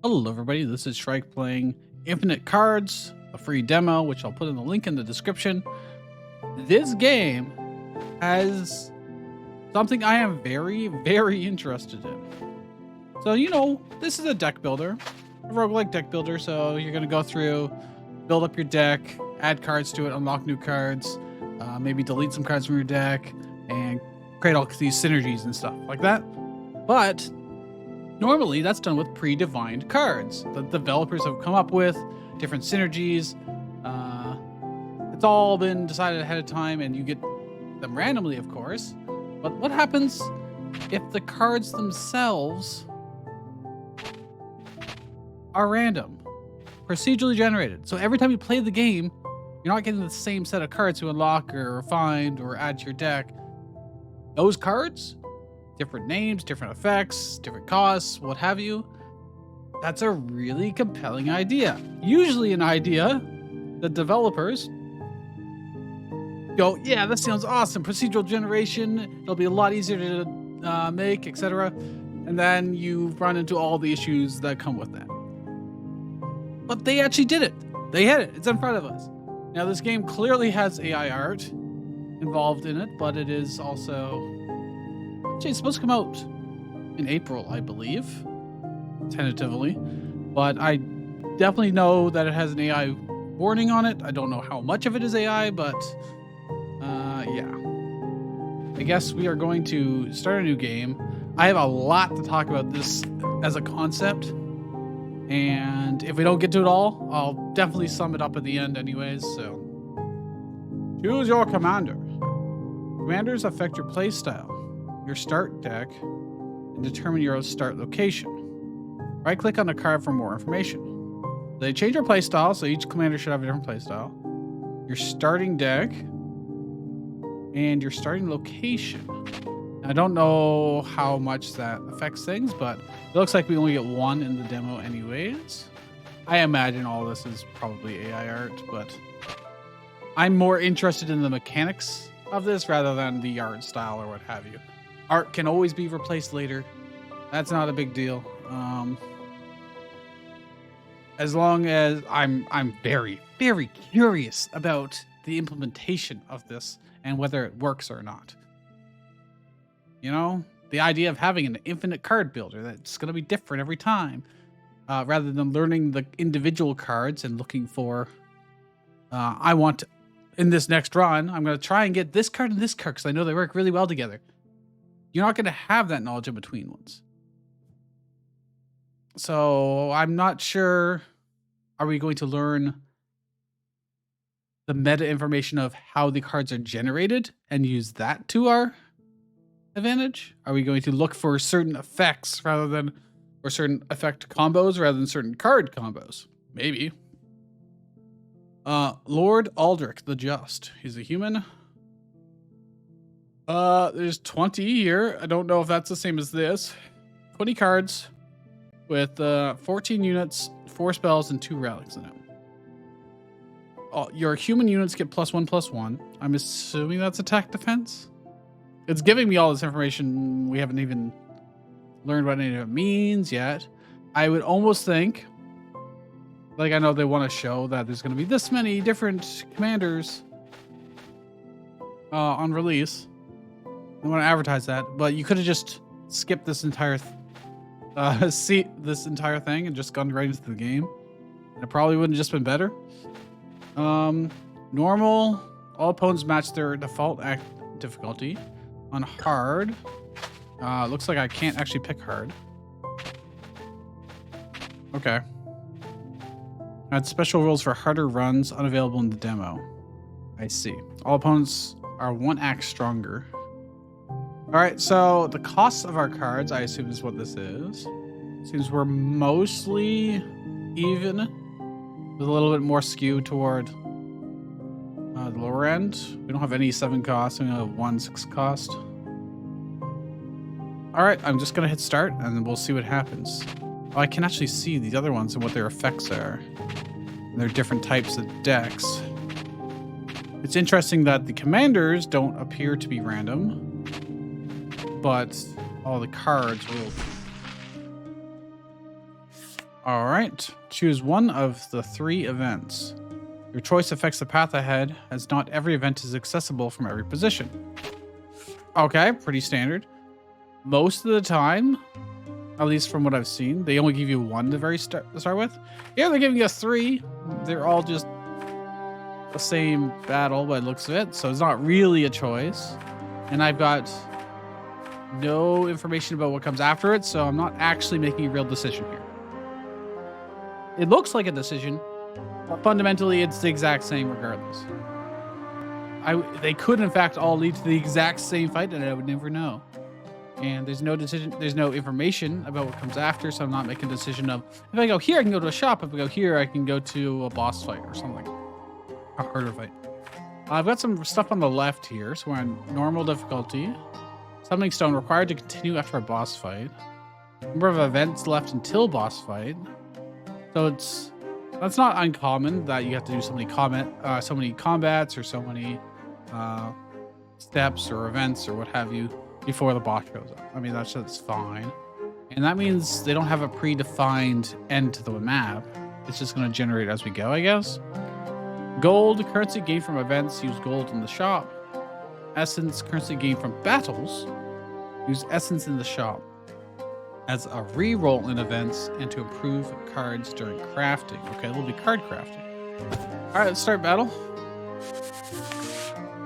Hello everybody, this is Shrike playing Infinite Cards, a free demo, which I'll put in the link in the description. This game has something I am very interested in. So, this is a deck builder, a roguelike deck builder, so you're going to go through, build up your deck, add cards to it, unlock new cards, maybe delete some cards from your deck, and create all these synergies and stuff like that. But normally, that's done with pre-defined cards that developers have come up with, different synergies. It's all been decided ahead of time, and you get them randomly, of course. But what happens if the cards themselves are random, procedurally generated? So every time you play the game, you're not getting the same set of cards to unlock or find or add to your deck. Those cards, different names, different effects, different costs, what have you. That's a really compelling idea. Usually an idea that developers go, yeah, that sounds awesome. Procedural generation, it'll be a lot easier to make, etc. And then you run into all the issues that come with that. But they actually did it. They had it. It's in front of us. Now, this game clearly has AI art involved in it, but it is also... Actually, it's supposed to come out in April, I believe, tentatively. But I definitely know that it has an AI warning on it. I don't know how much of it is AI, but yeah. I guess we are going to start a new game. I have a lot to talk about this as a concept. And if we don't get to it all, I'll definitely sum it up at the end anyways. So, choose your commander. Commanders affect your playstyle, your start deck, and determine your start location. Right click on the card for more information. They change your playstyle, so each commander should have a different playstyle. Your starting deck and your starting location. I don't know how much that affects things, but it looks like we only get one in the demo anyways. I imagine all this is probably AI art, but I'm more interested in the mechanics of this rather than the art style or what have you. Art can always be replaced later. That's not a big deal. As long as I'm very curious about the implementation of this and whether it works or not. You know, the idea of having an infinite card builder that's going to be different every time, rather than learning the individual cards and looking for, I want to, in this next run, I'm going to try and get this card and this card because I know they work really well together. You're not going to have that knowledge in between ones. So I'm not sure. Are we going to learn the meta information of how the cards are generated and use that to our advantage? Are we going to look for certain effects or certain effect combos rather than certain card combos? Maybe. Lord Aldrich the Just. He's a human. There's 20 here. I don't know if that's the same as this. 20 cards with 14 units, 4 spells, and 2 relics in it. Your human units get +1/+1. I'm assuming that's attack defense. It's giving me all this information. We haven't even learned what any of it means yet. I would almost think, like, I know they want to show that there's going to be this many different commanders on release. They want to advertise that, but you could have just skipped this entire this entire thing and just gone right into the game. It probably wouldn't have just been better. Normal, all opponents match their default difficulty. On hard, looks like I can't actually pick hard. Okay. Add special rules for harder runs, unavailable in the demo. I see. All opponents are 1 act stronger. All right, so the cost of our cards, I assume, is what this is. Seems we're mostly even, with a little bit more skew toward the lower end. We don't have any 7 cost, we only have 1 6 cost. All right, I'm just gonna hit start and then we'll see what happens. Oh, I can actually see these other ones and what their effects are. And they're different types of decks. It's interesting that the commanders don't appear to be random, but all the cards will. All right. Choose one of the 3 events. Your choice affects the path ahead, as not every event is accessible from every position. Okay, pretty standard. Most of the time, at least from what I've seen, they only give you 1 to start with. Yeah, they're giving us 3. They're all just the same battle by the looks of it, so it's not really a choice. And I've got no information about what comes after it, so I'm not actually making a real decision here. It looks like a decision, but fundamentally it's the exact same regardless. They could in fact all lead to the exact same fight, and I would never know. And there's no decision, there's no information about what comes after, so I'm not making a decision of, if I go here I can go to a shop, if I go here I can go to a boss fight or something. A harder fight. I've got some stuff on the left here, so we're on normal difficulty. Summoning stone required to continue after a boss fight. Number of events left until boss fight. So that's not uncommon that you have to do so many combats or so many steps or events or what have you before the boss shows up. I mean, that's fine. And that means they don't have a predefined end to the map. It's just going to generate as we go, I guess. Gold, currency gained from events, use gold in the shop. Essence, currency gained from battles, use essence in the shop. As a reroll in events and to improve cards during crafting. Okay, it'll be card crafting. All right, let's start battle.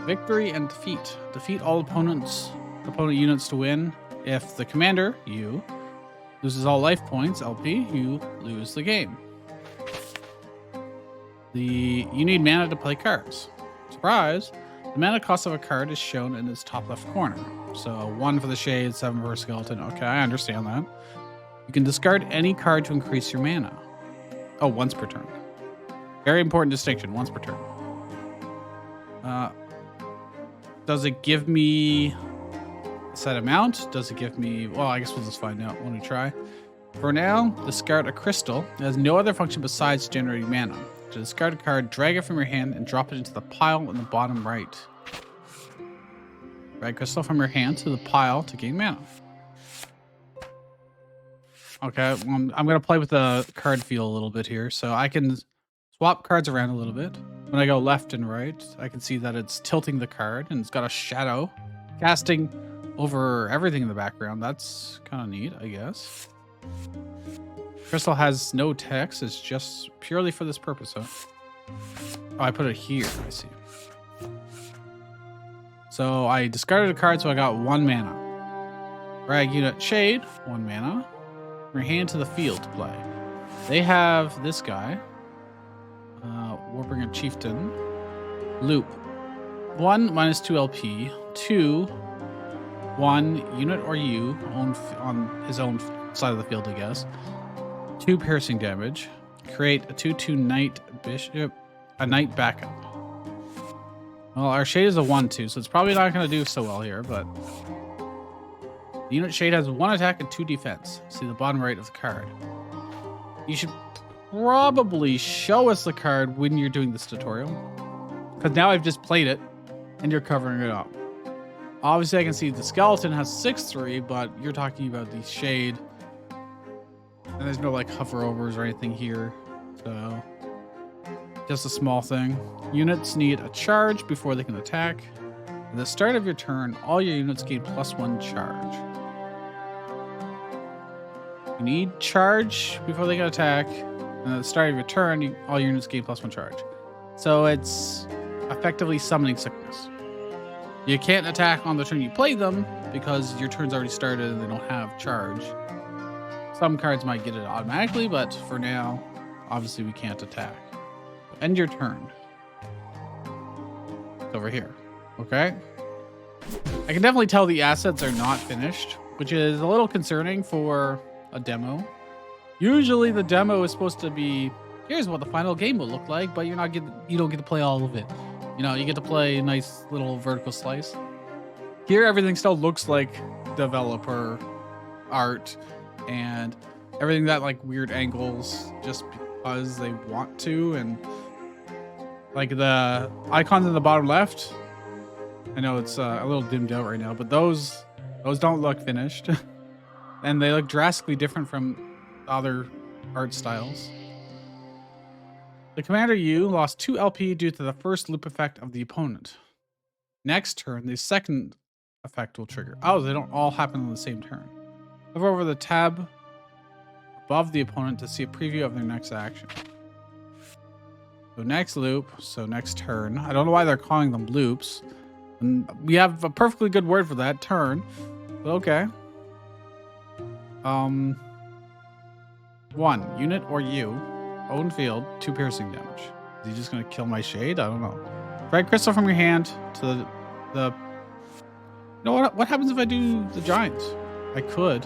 Victory and defeat. Defeat all opponent units to win. If the commander, you, loses all life points, LP, you lose the game. You need mana to play cards. Surprise! The mana cost of a card is shown in its top left corner. So 1 for the shade, 7 for a skeleton. Okay, I understand that. You can discard any card to increase your mana. Oh, once per turn. Very important distinction, once per turn. Does it give me a set amount? Does it give me... Well, I guess we'll just find out when we try. For now, discard a crystal. It has no other function besides generating mana. To discard a card, drag it from your hand and drop it into the pile in the bottom right. Drag crystal from your hand to the pile to gain mana. Okay, I'm going to play with the card feel a little bit here. So I can swap cards around a little bit. When I go left and right, I can see that it's tilting the card and it's got a shadow casting over everything in the background. That's kind of neat, I guess. Crystal has no text. It's just purely for this purpose. Huh? Oh, I put it here. I see. So I discarded a card, so I got 1 mana. Drag unit Shade, 1 mana. From your hand to the field to play. They have this guy. Warbringer Chieftain. Loop. 1 minus 2 LP. 2. 1 unit or you on his own side of the field, I guess. 2 piercing damage. Create a 2/2 knight bishop, a knight backup. Well, our shade is a 1/2, so it's probably not going to do so well here, but the unit shade has 1 attack and 2 defense. See the bottom right of the card. You should probably show us the card when you're doing this tutorial, because now I've just played it and you're covering it up. Obviously, I can see the skeleton has 6/3, but you're talking about the shade. And there's no like hoverovers or anything here, so just a small thing. Units need a charge before they can attack. At the start of your turn, all your units gain +1 charge. You need charge before they can attack, and at the start of your turn, all your units gain +1 charge. So it's effectively summoning sickness. You can't attack on the turn you play them because your turn's already started and they don't have charge. Some cards might get it automatically, but for now, obviously we can't attack. End your turn. It's over here. Okay? I can definitely tell the assets are not finished, which is a little concerning for a demo. Usually the demo is supposed to be, here's what the final game will look like, but you don't get to play all of it. You know, you get to play a nice little vertical slice. Here, everything still looks like developer art and everything that like weird angles just because they want to, and like the icons in the bottom left, I know it's a little dimmed out right now, but those don't look finished and they look drastically different from other art styles. The commander U lost 2 LP due to the first loop effect of the opponent. Next turn, the second effect will trigger. Oh, they don't all happen on the same turn. Hover over the tab above the opponent to see a preview of their next action. So next loop, so next turn. I don't know why they're calling them loops. And we have a perfectly good word for that, turn. But okay. 1 unit or you, own field, 2 piercing damage. Is he just gonna kill my shade? I don't know. Drag crystal from your hand to the. You know what? What happens if I do the giants? I could.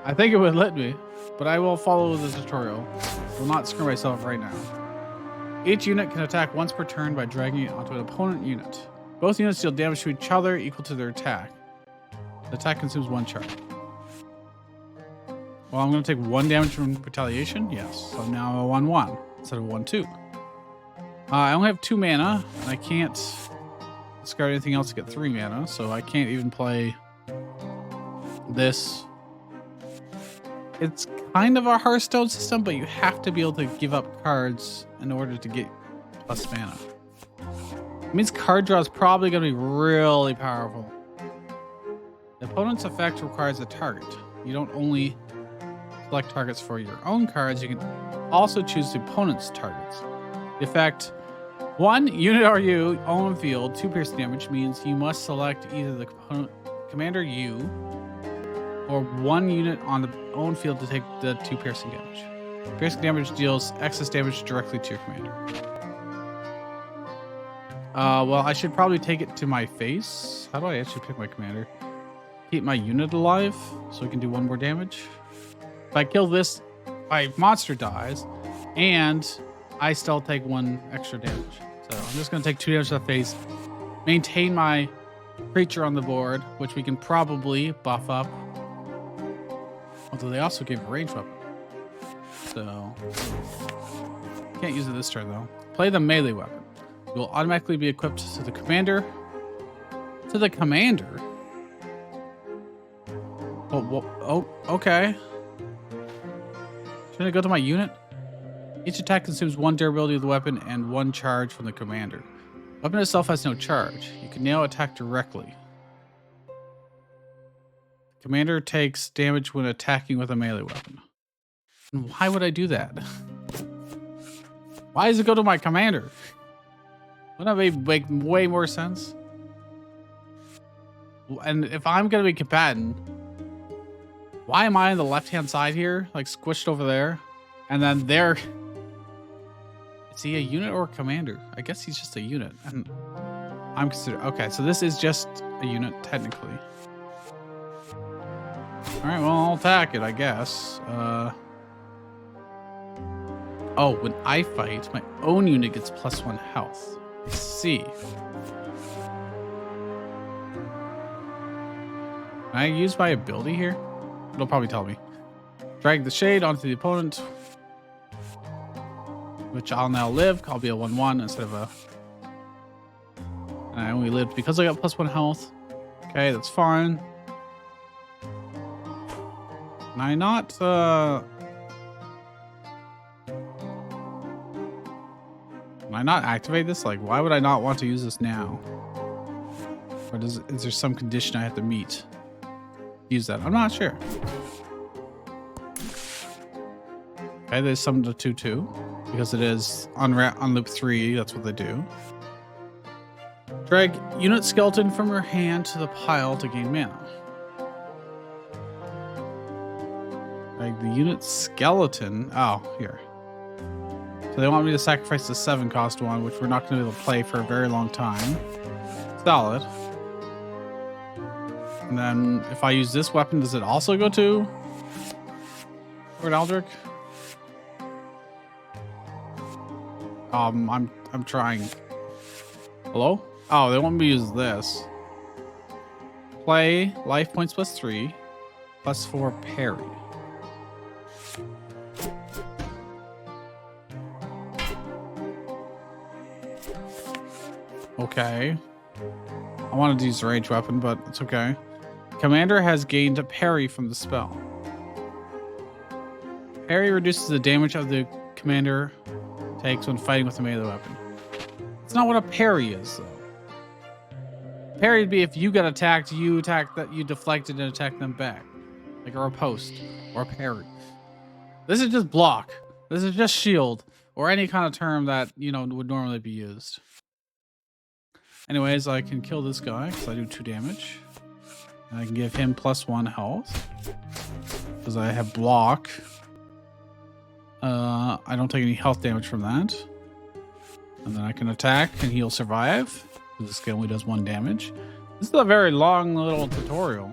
I think it would let me, but I will follow the tutorial. I will not screw myself right now. Each unit can attack once per turn by dragging it onto an opponent unit. Both units deal damage to each other equal to their attack. The attack consumes 1 charge. Well, I'm going to take 1 damage from retaliation. Yes. So now a 1/1 instead of 1/2. I only have 2 mana, and I can't discard anything else to get 3 mana, so I can't even play this. It's kind of a Hearthstone system, but you have to be able to give up cards in order to get plus mana. It means card draw is probably going to be really powerful. The opponent's effect requires a target. You don't only select targets for your own cards, you can also choose the opponent's targets. The effect, 1 unit or you own field, 2 piercing damage means you must select either the commander U or 1 unit on the own field to take the 2 piercing damage. Piercing damage deals excess damage directly to your commander. Well, I should probably take it to my face. How do I actually pick my commander? Keep my unit alive so we can do 1 more damage. If I kill this, my monster dies, and I still take 1 extra damage. So I'm just going to take 2 damage to the face, maintain my creature on the board, which we can probably buff up. Although they also gave a ranged weapon. So can't use it this turn though. Play the melee weapon. It will automatically be equipped to the commander. To the commander? Oh, okay. Should I go to my unit? Each attack consumes 1 durability of the weapon and 1 charge from the commander. The weapon itself has no charge. You can now attack directly. The commander takes damage when attacking with a melee weapon. And why would I do that? Why does it go to my commander? Wouldn't that make way more sense? And if I'm going to be combatant, why am I on the left-hand side here? Like squished over there. And then there... Is he a unit or a commander? I guess he's just a unit. And I'm considered... Okay, so this is just a unit, technically. Alright, well, I'll attack it, I guess. Oh, when I fight, my own unit gets +1 health. I see. Can I use my ability here? It'll probably tell me. Drag the shade onto the opponent, which I'll now live. I'll be a 1/1 instead of a... And I only lived because I got +1 health. Okay, that's fine. Can I not... Can I not activate this? Like, why would I not want to use this now? Or is there some condition I have to meet? Use that. I'm not sure. Okay, there's some to 2/2 because it is on loop 3. That's what they do. Drag unit skeleton from your hand to the pile to gain mana. Drag the unit skeleton. Oh, here. So they want me to sacrifice the 7 cost one, which we're not going to be able to play for a very long time. Solid. And then if I use this weapon, does it also go to Lord Aldrich? I'm trying. Hello? Oh, they want me to use this. Play life points +3, +4 parry. Okay. I wanted to use a ranged weapon, but it's okay. Commander has gained a parry from the spell. Parry reduces the damage of the commander takes when fighting with a melee weapon. It's not what a parry is, though. Parry would be if you got attacked, you attack that you deflected and attack them back, like a riposte or a parry. This is just block. This is just shield, or any kind of term that would normally be used. Anyways, I can kill this guy because I do 2 damage. And I can give him +1 health because I have block. I don't take any health damage from that. And then I can attack and he'll survive. This guy only does 1 damage. This is a very long little tutorial.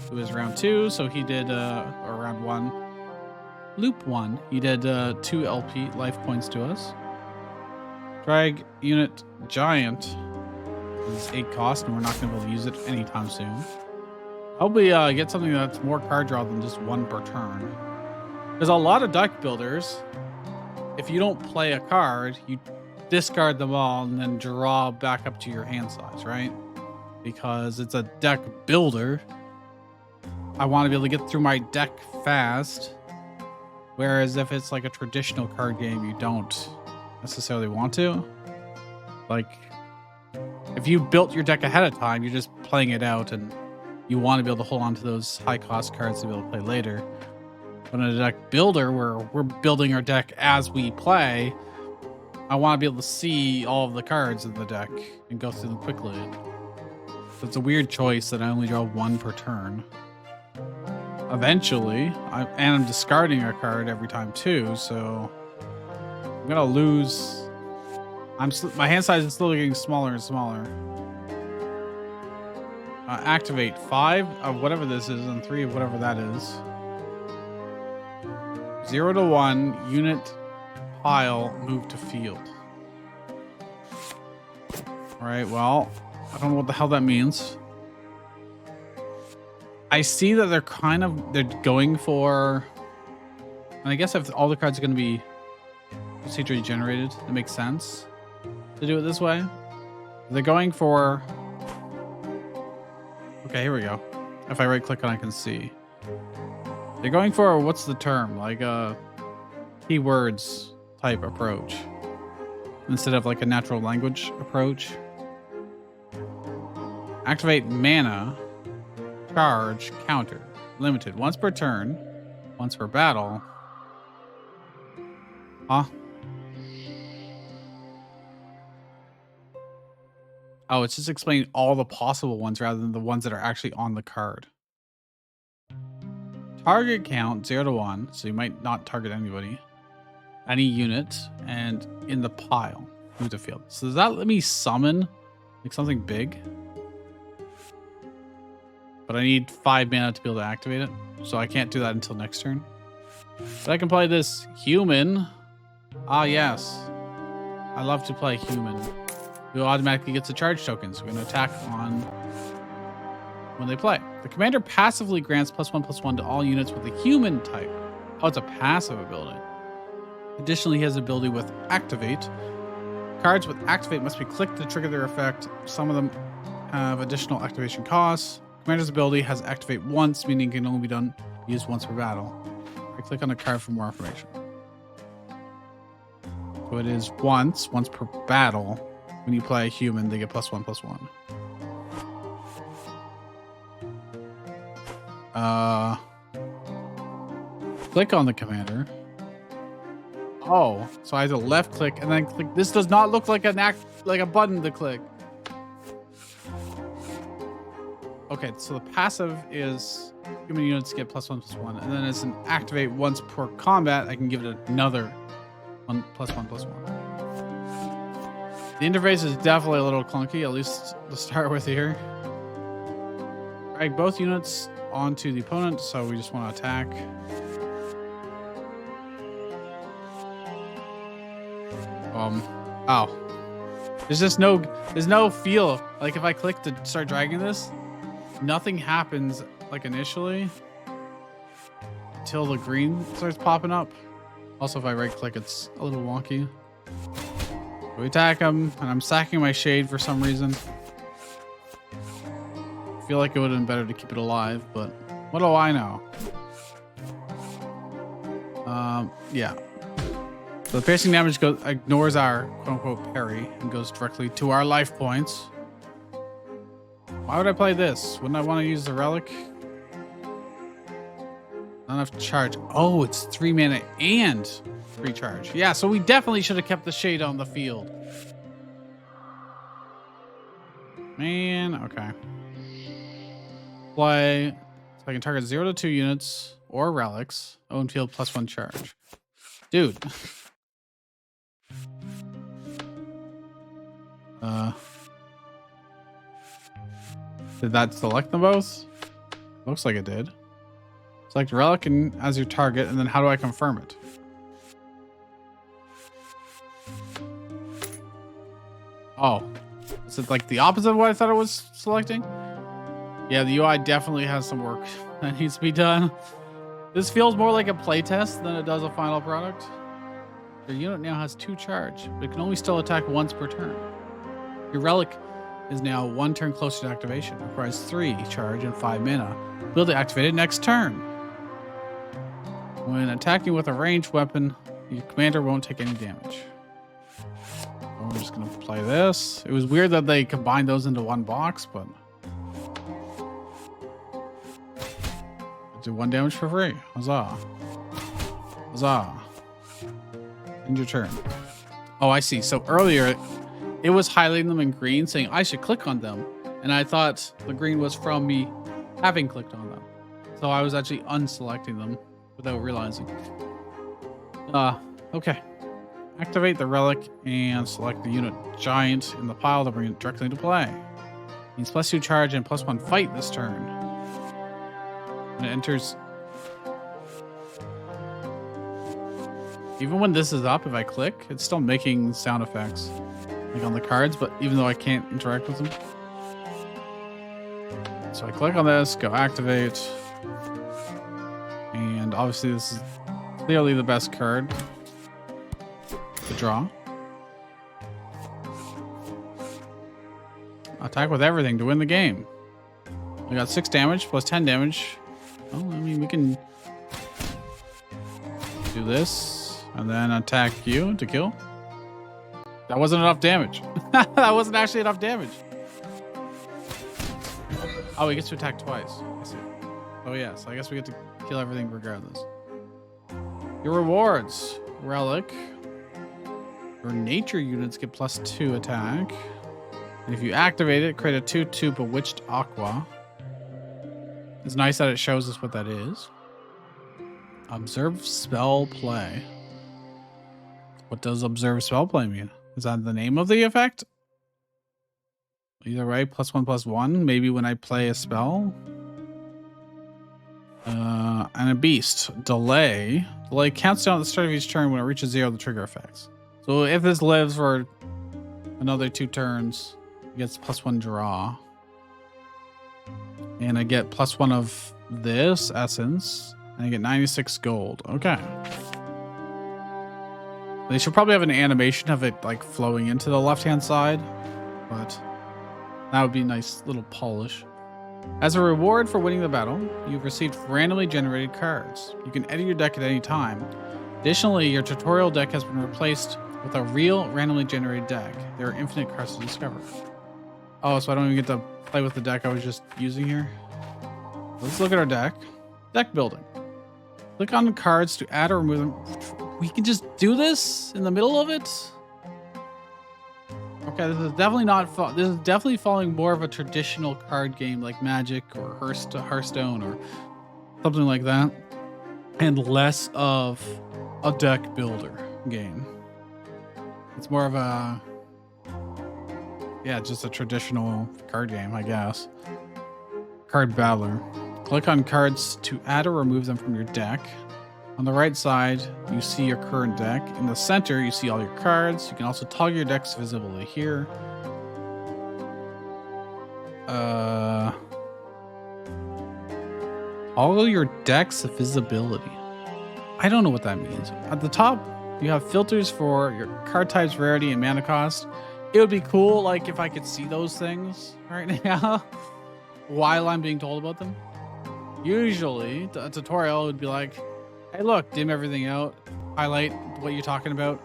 It was round 2, so he did, or round 1. Loop 1, he did 2 LP life points to us. Drag unit giant. This is 8 cost, and we're not going to be able to use it anytime soon. Probably get something that's more card draw than just 1 per turn. There's a lot of deck builders. If you don't play a card, you discard them all and then draw back up to your hand size, right? Because it's a deck builder. I want to be able to get through my deck fast. Whereas if it's like a traditional card game, you don't necessarily want to. Like, if you built your deck ahead of time, you're just playing it out and you want to be able to hold on to those high cost cards to be able to play later. But in a deck builder, where we're building our deck as we play, I want to be able to see all of the cards in the deck and go through them quickly. So it's a weird choice that I only draw 1 per turn. Eventually, I'm discarding a card every time too, so I'm gonna lose. My hand size is slowly getting smaller and smaller. Activate 5 of whatever this is and 3 of whatever that is. 0 to 1 unit pile move to field. All right, well, I don't know what the hell that means. I see that they're going for, and I guess if all the cards are going to be procedurally generated, it makes sense to do it this way. They're going for, okay, here we go. If I right click on, I can see. They're going for, what's the term? Like a keywords type approach instead of like a natural language approach. Activate mana, charge, counter, limited, once per turn, once per battle. Huh? Oh, it's just explaining all the possible ones rather than the ones that are actually on the card. Target count 0 to 1, so you might not target anybody, any unit, and in the pile, move the field. So does that let me summon like something big? But I need 5 mana to be able to activate it, so I can't do that until next turn. But I can play this human. Ah, yes. I love to play human. Who automatically gets a charge token, so we're going to attack on when they play. The commander passively grants +1/+1 to all units with a human type. Oh, it's a passive ability. Additionally, he has an ability with Activate. Cards with Activate must be clicked to trigger their effect. Some of them have additional activation costs. Commander's ability has Activate once, meaning it can only be used once per battle. I click on the card for more information. So it is once per battle. When you play a human, they get +1/+1. Click on the commander. Oh, so I have to left click and then click. This does not look like like a button to click. Okay, so the passive is human units get +1/+1, and then as an activate once per combat, I can give it another +1/+1. The interface is definitely a little clunky, at least to start with here. Drag both units onto the opponent, so we just want to attack. Oh. There's no feel. Like if I click to start dragging this, nothing happens like initially until the green starts popping up. Also, if I right click, it's a little wonky. We attack him, and I'm sacking my shade for some reason. I feel like it would have been better to keep it alive, but what do I know? Yeah. So the piercing damage ignores our quote-unquote parry and goes directly to our life points. Why would I play this? Wouldn't I want to use the relic? Not enough charge. Oh, it's 3 mana and 3 charge. Yeah, so we definitely should have kept the shade on the field. Man, okay. Play. So I can target 0 to 2 units or relics. Own field +1 charge. Dude. Did that select them both? Looks like it did. Select relic and as your target, and then how do I confirm it? Oh, is it like the opposite of what I thought it was selecting? Yeah, the UI definitely has some work that needs to be done. This feels more like a playtest than it does a final product. Your unit now has 2 charge, but it can only still attack once per turn. Your relic is now 1 turn closer to activation. It requires 3 charge and 5 mana. Will to activate it next turn. When attacking with a ranged weapon, your commander won't take any damage. So we're just gonna play this. It was weird that they combined those into one box, but do 1 damage for free. Huzzah. Huzzah. End your turn. Oh, I see. So earlier, it was highlighting them in green, saying I should click on them. And I thought the green was from me having clicked on them. So I was actually unselecting them without realizing. Okay. Activate the relic and select the unit giant in the pile to bring it directly into play. Means +2 charge and +1 fight this turn. When it enters. Even when this is up, if I click, it's still making sound effects. Like on the cards, but even though I can't interact with them. So I click on this, go activate. And obviously this is clearly the best card to draw. Attack with everything to win the game. We got 6 damage plus 10 damage. Well, I mean, we can do this and then attack you to kill. That wasn't enough damage. That wasn't actually enough damage. Oh, he gets to attack twice. I see. Oh, yeah. So I guess we get to kill everything regardless. Your rewards. Relic. Your nature units get +2 attack. And if you activate it, create a 2/2 Bewitched Aqua. It's nice that it shows us what that is. Observe spell play. What does observe spell play mean? Is that the name of the effect? Either way, +1/+1. Maybe when I play a spell. And a beast. Delay. Delay counts down at the start of each turn. When it reaches 0, the trigger effects. So if this lives for another 2 turns, it gets +1 draw. And I get +1 of this essence. And I get 96 gold. Okay. They should probably have an animation of it like flowing into the left-hand side. But that would be a nice little polish. As a reward for winning the battle, you've received randomly generated cards. You can edit your deck at any time. Additionally, your tutorial deck has been replaced with a real randomly generated deck. There are infinite cards to discover. Oh, so I don't even get to play with the deck I was just using here. Let's look at our deck. Deck building. Click on the cards to add or remove them. We can just do this in the middle of it? Okay, this is definitely not. This is definitely following more of a traditional card game like Magic or Hearthstone or something like that, and less of a deck builder game. It's more of a, yeah, just a traditional card game, I guess. Card battler. Click on cards to add or remove them from your deck. On the right side, you see your current deck. In the center, you see all your cards. You can also toggle your decks visibly here. Toggle your deck's visibility. I don't know what that means. At the top, you have filters for your card types, rarity, and mana cost. It would be cool, like, if I could see those things right now while I'm being told about them. Usually, a tutorial would be like, Hey, look, dim everything out. Highlight what you're talking about.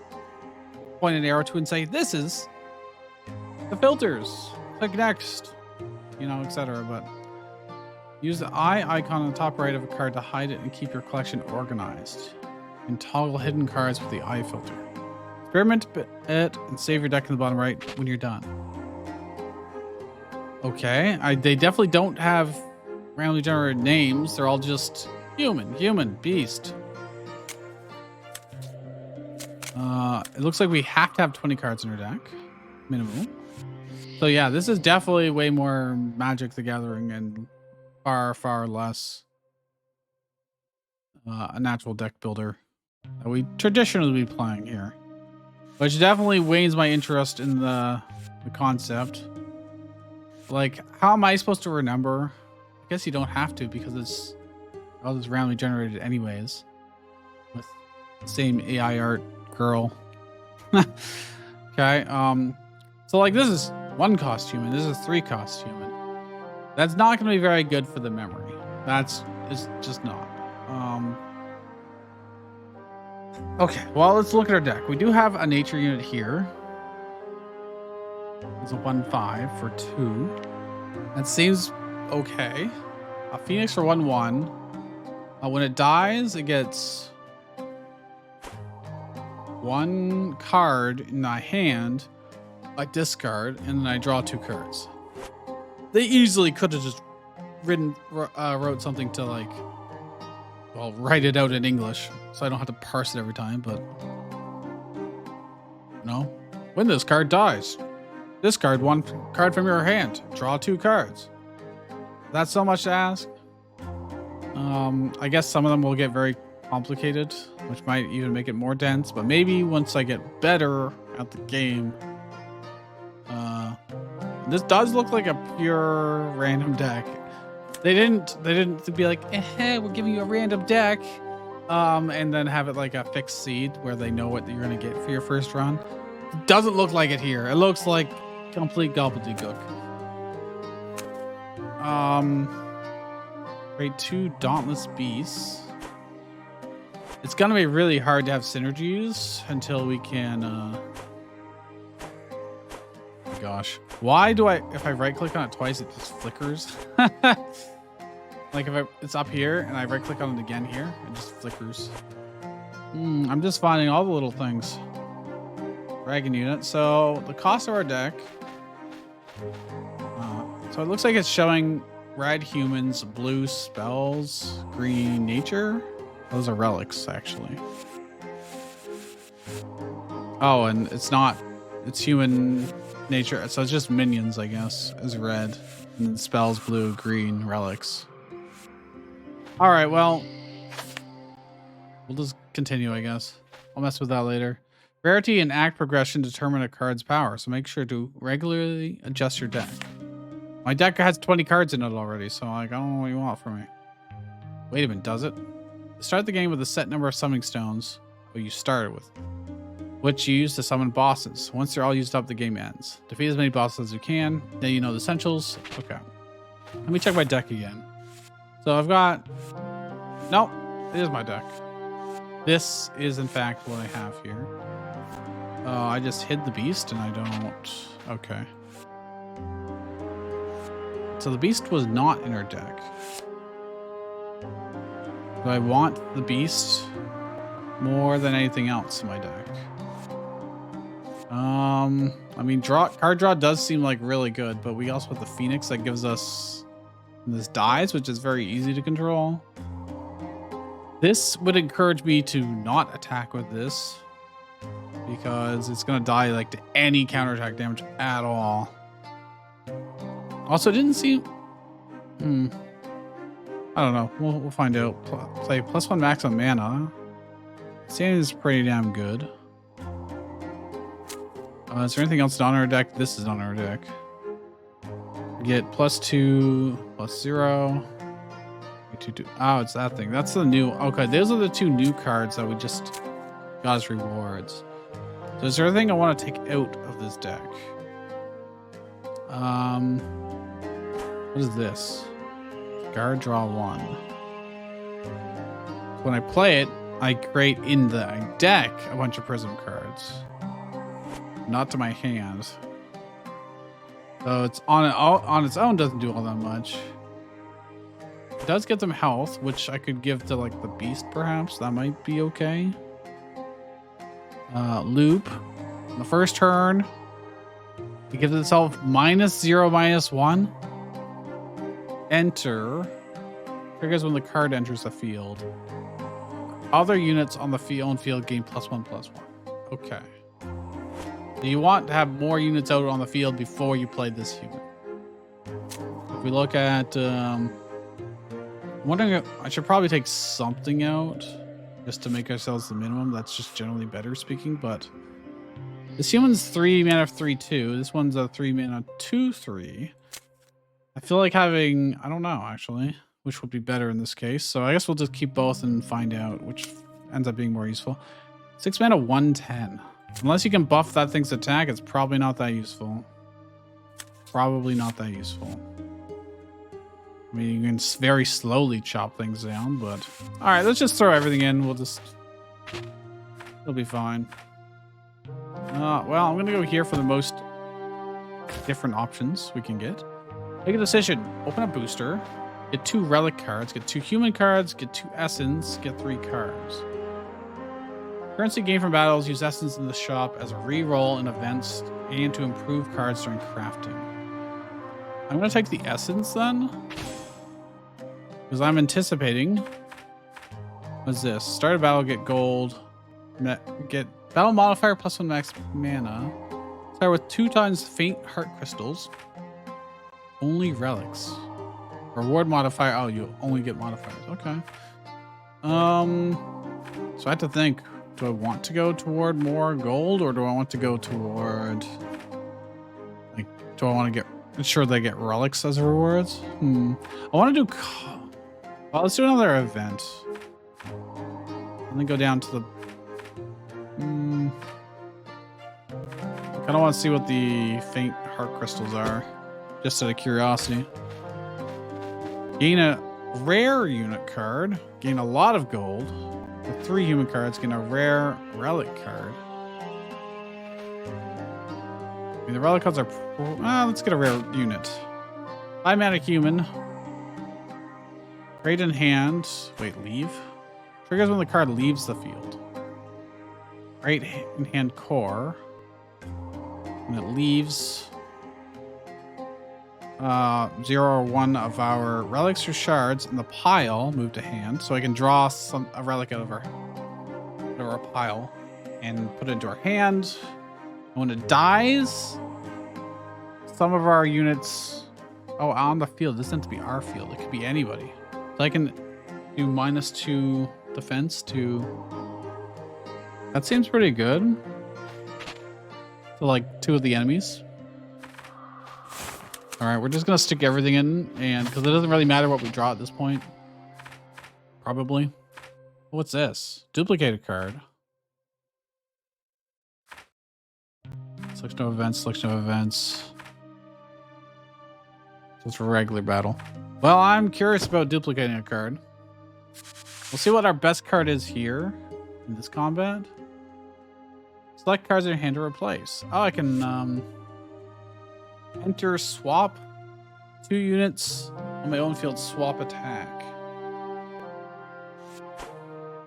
Point an arrow to and say, this is the filters. Click next. You know, etc. But use the eye icon on the top right of a card to hide it and keep your collection organized. And toggle hidden cards with the eye filter. Experiment it and save your deck in the bottom right when you're done. Okay, they definitely don't have randomly generated names. They're all just human, beast. It looks like we have to have 20 cards in our deck, minimum. So yeah, this is definitely way more Magic the Gathering and far, far less a natural deck builder that we traditionally be playing here. Which definitely wanes my interest in the concept. Like, how am I supposed to remember? I guess you don't have to because it's all this randomly generated anyways. With the same AI art girl. Okay, so like this is 1 cost human, this is 3 cost human. That's not gonna be very good for the memory. It's just not. Okay, well, let's look at our deck. We do have a nature unit here. It's a 1/5 for 2. That seems okay. A Phoenix for 1/1. When it dies, it gets 1 card in my hand, I discard, and then I draw 2 cards. They easily could have just wrote something to like, well, write it out in English so I don't have to parse it every time, but no. When this card dies, discard 1 card from your hand, draw 2 cards. That's so much to ask. I guess some of them will get very complicated, which might even make it more dense, but maybe once I get better at the game. This does look like a pure random deck. They didn't be like, we're giving you a random deck, and then have it like a fixed seed where they know what you're gonna get for your first run. It doesn't look like it here. It looks like complete gobbledygook. Grade 2 Dauntless Beasts. It's gonna be really hard to have synergies until we can. Gosh, why do if I right click on it twice, it just flickers? Like if it's up here and I right click on it again here, it just flickers. I'm just finding all the little things. Dragon unit. So the cost of our deck. So it looks like it's showing red humans, blue spells, green nature. Those are relics, actually. Oh, and it's not. It's human nature. So it's just minions, I guess, is red. And then spells, blue, green, relics. All right, well, we'll just continue, I guess. I'll mess with that later. Rarity and act progression determine a card's power, so make sure to regularly adjust your deck. My deck has 20 cards in it already, so like, I don't know what you want from me. Wait a minute, does it? Start the game with a set number of summoning stones, you started with, which you use to summon bosses. Once they're all used up, the game ends. Defeat as many bosses as you can, then you know the essentials. Okay. Let me check my deck again. So I've got... Nope, it is my deck. This is, in fact, what I have here. I just hid the beast and I don't... Okay. So the beast was not in our deck. Do I want the beast more than anything else in my deck? I mean, card draw does seem like really good, but we also have the Phoenix that gives us this dies, which is very easy to control. This would encourage me to not attack with this because it's gonna die like to any counterattack damage at all. Also, it didn't seem. I don't know. We'll find out. Play +1 max on mana. Sanity is pretty damn good. Is there anything else on our deck? This is on our deck. We get +2, +0. Oh, it's that thing. That's the new. Okay, those are the 2 new cards that we just got as rewards. So is there anything I want to take out of this deck? What is this? Guard draw 1. When I play it, I create in the deck a bunch of prism cards. Not to my hand. So it's on its own doesn't do all that much. It does get them health, which I could give to like the beast perhaps. That might be okay. Loop. On the first turn, it gives itself -0, -1. Enter. Triggers when the card enters the field. Other units on the field gain +1/+1. Okay. So you want to have more units out on the field before you play this human. If we look at, I'm wondering if I should probably take something out just to make ourselves the minimum. That's just generally better speaking, but this human's 3 mana 3/2. This one's a 3 mana 2/3. I feel like having, I don't know actually, which would be better in this case. So I guess we'll just keep both and find out which ends up being more useful. 6 mana 1/10. Unless you can buff that thing's attack, it's probably not that useful. Probably not that useful. I mean, you can very slowly chop things down, but... Alright, let's just throw everything in. We'll just... It'll be fine. Well, I'm going to go here for the most different options we can get. Make a decision. Open a booster. Get 2 relic cards. Get 2 human cards. Get 2 essence. Get 3 cards. Currency gained from battles. Use essence in the shop as a reroll in events and to improve cards during crafting. I'm going to take the essence then. Because I'm anticipating... What's this? Start a battle, get gold. Get battle modifier +1 max mana. Start with 2 times faint heart crystals. Only relics. Reward modifier. Oh, you only get modifiers. Okay. So I have to think. Do I want to go toward more gold, or do I want to go toward... Like, do I want to ensure they get relics as rewards? I want to do... Well, let's do another event. And then go down to the... I kind of want to see what the faint heart crystals are. Just out of curiosity. Gain a rare unit card. Gain a lot of gold. With 3 human cards, gain a rare relic card. I mean, the relic cards are... let's get a rare unit. 5 mana human. Trade in hand. Wait, leave? Triggers when the card leaves the field. Right in hand core. And it leaves 0 or 1 of our relics or shards in the pile. Move to hand, so I can draw a relic out of our pile and put it into our hand. And when it dies, some of our units. Oh, on the field. This doesn't have to be our field. It could be anybody. So I can do -2 defense to. That seems pretty good. So like 2 of the enemies. All right, we're just gonna stick everything in, and because it doesn't really matter what we draw at this point. Probably. What's this? Duplicated card. Selection of events. Selection of events. Just for regular battle. Well, I'm curious about duplicating a card. We'll see what our best card is here in this combat. Select cards in your hand to replace. Oh, I can enter swap 2 units on my own field. Swap attack.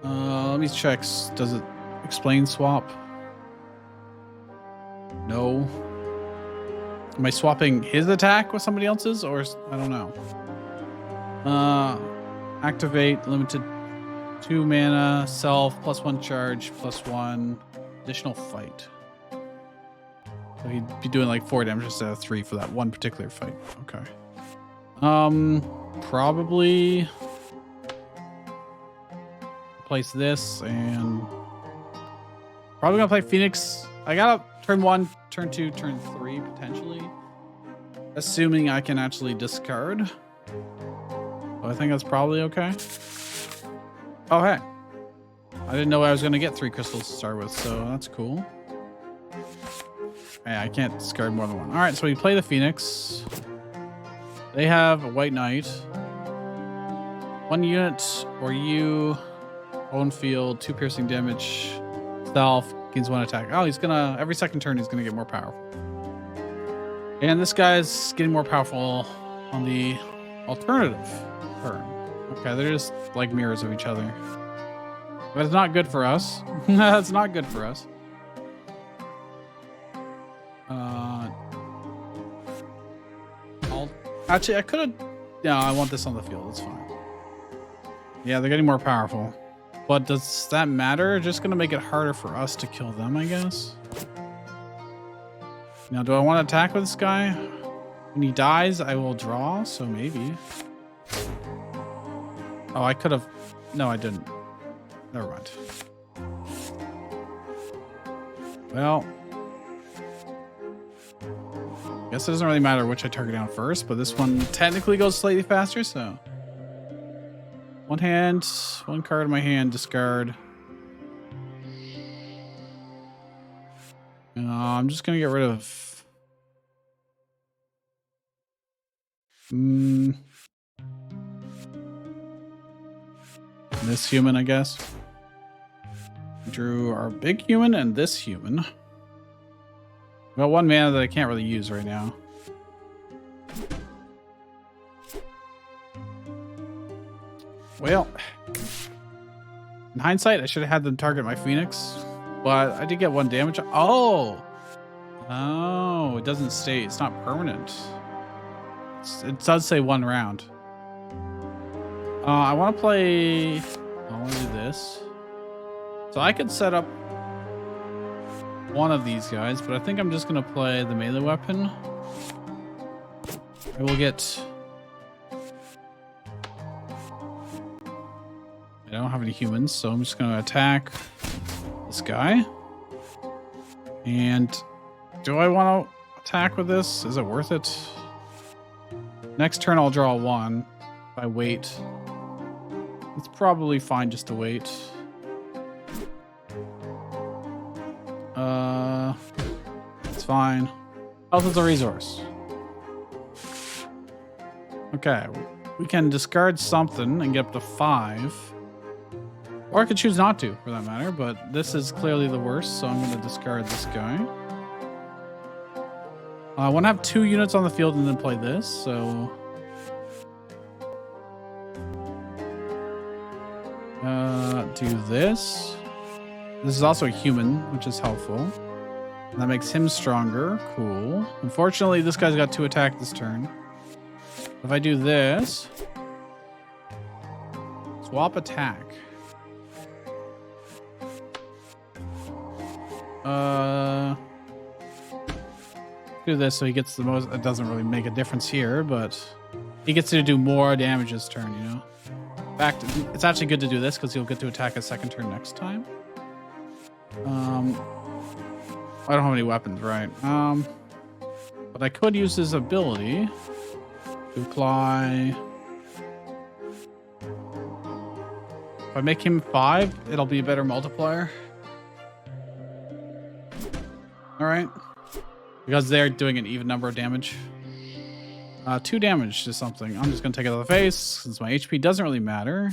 Let me check. Does it explain swap? No. Am I swapping his attack with somebody else's, or I don't know. Activate limited 2 mana self +1 charge +1 additional fight. So he'd be doing like 4 damage instead of 3 for that one particular fight. Okay. Probably place this and probably gonna play Phoenix. I got turn 1, turn 2, turn 3 potentially, assuming I can actually discard. So I think that's probably okay. Oh hey, I didn't know I was gonna get 3 crystals to start with, so that's cool. Yeah, I can't discard more than 1. All right, so we play the Phoenix. They have a White Knight. 1 unit, or you Bone field, 2 piercing damage. Stealth, gains 1 attack. Oh, he's gonna, every second turn, he's gonna get more powerful. And this guy's getting more powerful on the alternative turn. Okay, they're just like mirrors of each other. But it's not good for us. That's not good for us. Actually, I could have... Yeah, I want this on the field. It's fine. Yeah, they're getting more powerful. But does that matter? Just going to make it harder for us to kill them, I guess. Now, do I want to attack with this guy? When he dies, I will draw, so maybe. Oh, I could have... No, I didn't. Never mind. Well... I guess it doesn't really matter which I target down first, but this one technically goes slightly faster, so... One hand, 1 card in my hand, discard. I'm just gonna get rid of... This human, I guess. Drew our big human and this human. Got 1 mana that I can't really use right now. Well, in hindsight, I should have had them target my Phoenix, but I did get 1 damage. Oh! Oh, it doesn't stay. It's not permanent. It does say 1 round. I want to play... I want to do this. So I could set up one of these guys, but I think I'm just going to play the melee weapon. I will get... I don't have any humans, so I'm just going to attack this guy. And do I want to attack with this? Is it worth it? Next turn I'll draw 1. If I wait, it's probably fine just to wait. It's fine. Health is a resource. Okay, we can discard something and get up to 5. Or I could choose not to, for that matter, but this is clearly the worst, so I'm going to discard this guy. I want to have 2 units on the field and then play this, so... do this. This is also a human, which is helpful. That makes him stronger. Cool. Unfortunately, this guy's got 2 attack this turn. If I do this... Swap attack. Do this so he gets the most... It doesn't really make a difference here, but... He gets to do more damage this turn, you know? In fact, it's actually good to do this because he'll get to attack a 2nd turn next time. I don't have any weapons, right? But I could use his ability to apply... If I make him 5, it'll be a better multiplier. Alright. Because they're doing an even number of damage. 2 damage to something. I'm just going to take it out of the face since my HP doesn't really matter.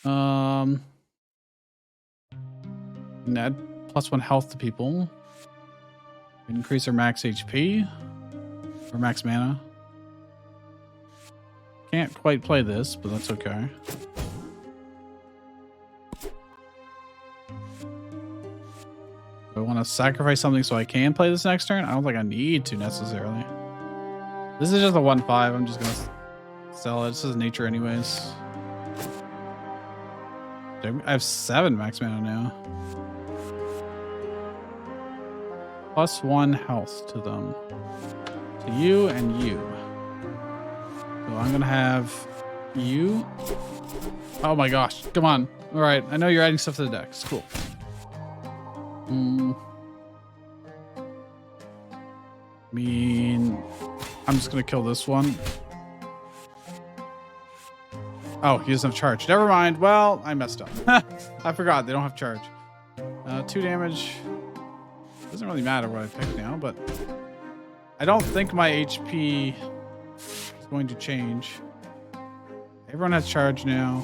Add +1 health to people. Increase their max HP. Or max mana. Can't quite play this, but that's okay. Do I want to sacrifice something so I can play this next turn? I don't think I need to necessarily. This is just a 1/5. I'm just going to sell it. This is nature anyways. I have 7 max mana now. +1 health to them. To you and you. So I'm going to have you. Oh my gosh. Come on. All right. I know you're adding stuff to the decks. Cool. I mean, I'm just going to kill this one. Oh, he doesn't have charge. Never mind. Well, I messed up. I forgot. They don't have charge. 2 damage. Doesn't really matter what I pick now, but I don't think my HP is going to change. Everyone has charge now.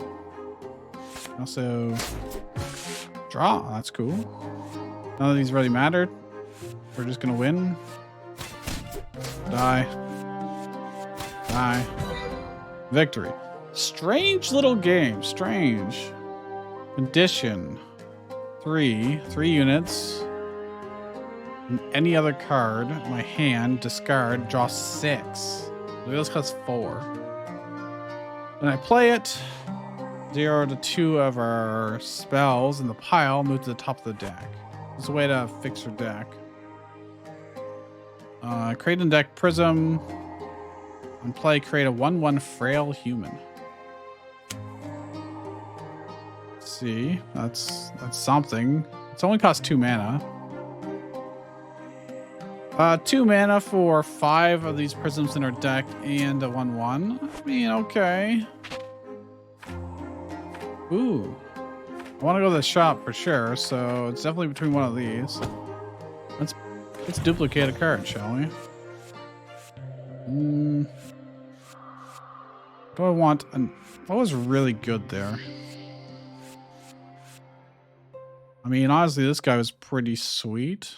Also, draw. That's cool. None of these really mattered. We're just gonna win. Die. Die. Victory. Strange little game. Strange. Condition. 3 units. And any other card. My hand. Discard. Draw 6. This costs 4. When I play it, 0 to 2 of our spells in the pile move to the top of the deck. It's a way to fix your deck. Create a deck Prism. On play, create a 1/1 frail human. Let's see, that's something. It's only cost 2 mana. 2 mana for 5 of these prisms in our deck and a 1/1. I mean, okay. Ooh. I want to go to the shop for sure, so it's definitely between one of these. Let's duplicate a card, shall we? Do I want what was really good there? I mean, honestly, this guy was pretty sweet.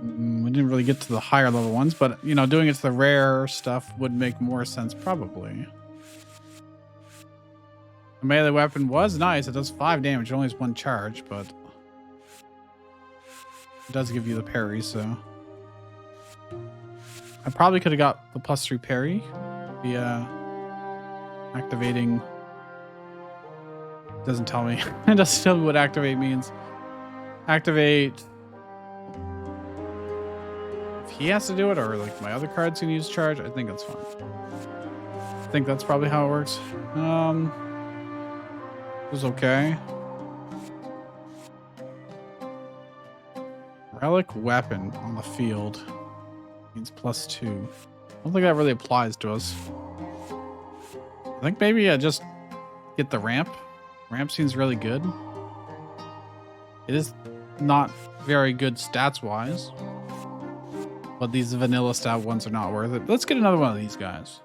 We didn't really get to the higher level ones, but, you know, doing it to the rare stuff would make more sense, probably. The melee weapon was nice. It does 5 damage. It only has 1 charge, but it does give you the parry, so... I probably could have got the +3 parry via activating... Doesn't tell me. It doesn't tell me what activate means. Activate... If he has to do it, or like my other cards can use charge, I think that's fine. I think that's probably how it works. It was okay. Relic weapon on the field means +2. I don't think that really applies to us. I think maybe I just get the ramp. Ramp seems really good. It is not very good stats wise, but these vanilla stat ones are not worth it. Let's get another one of these guys,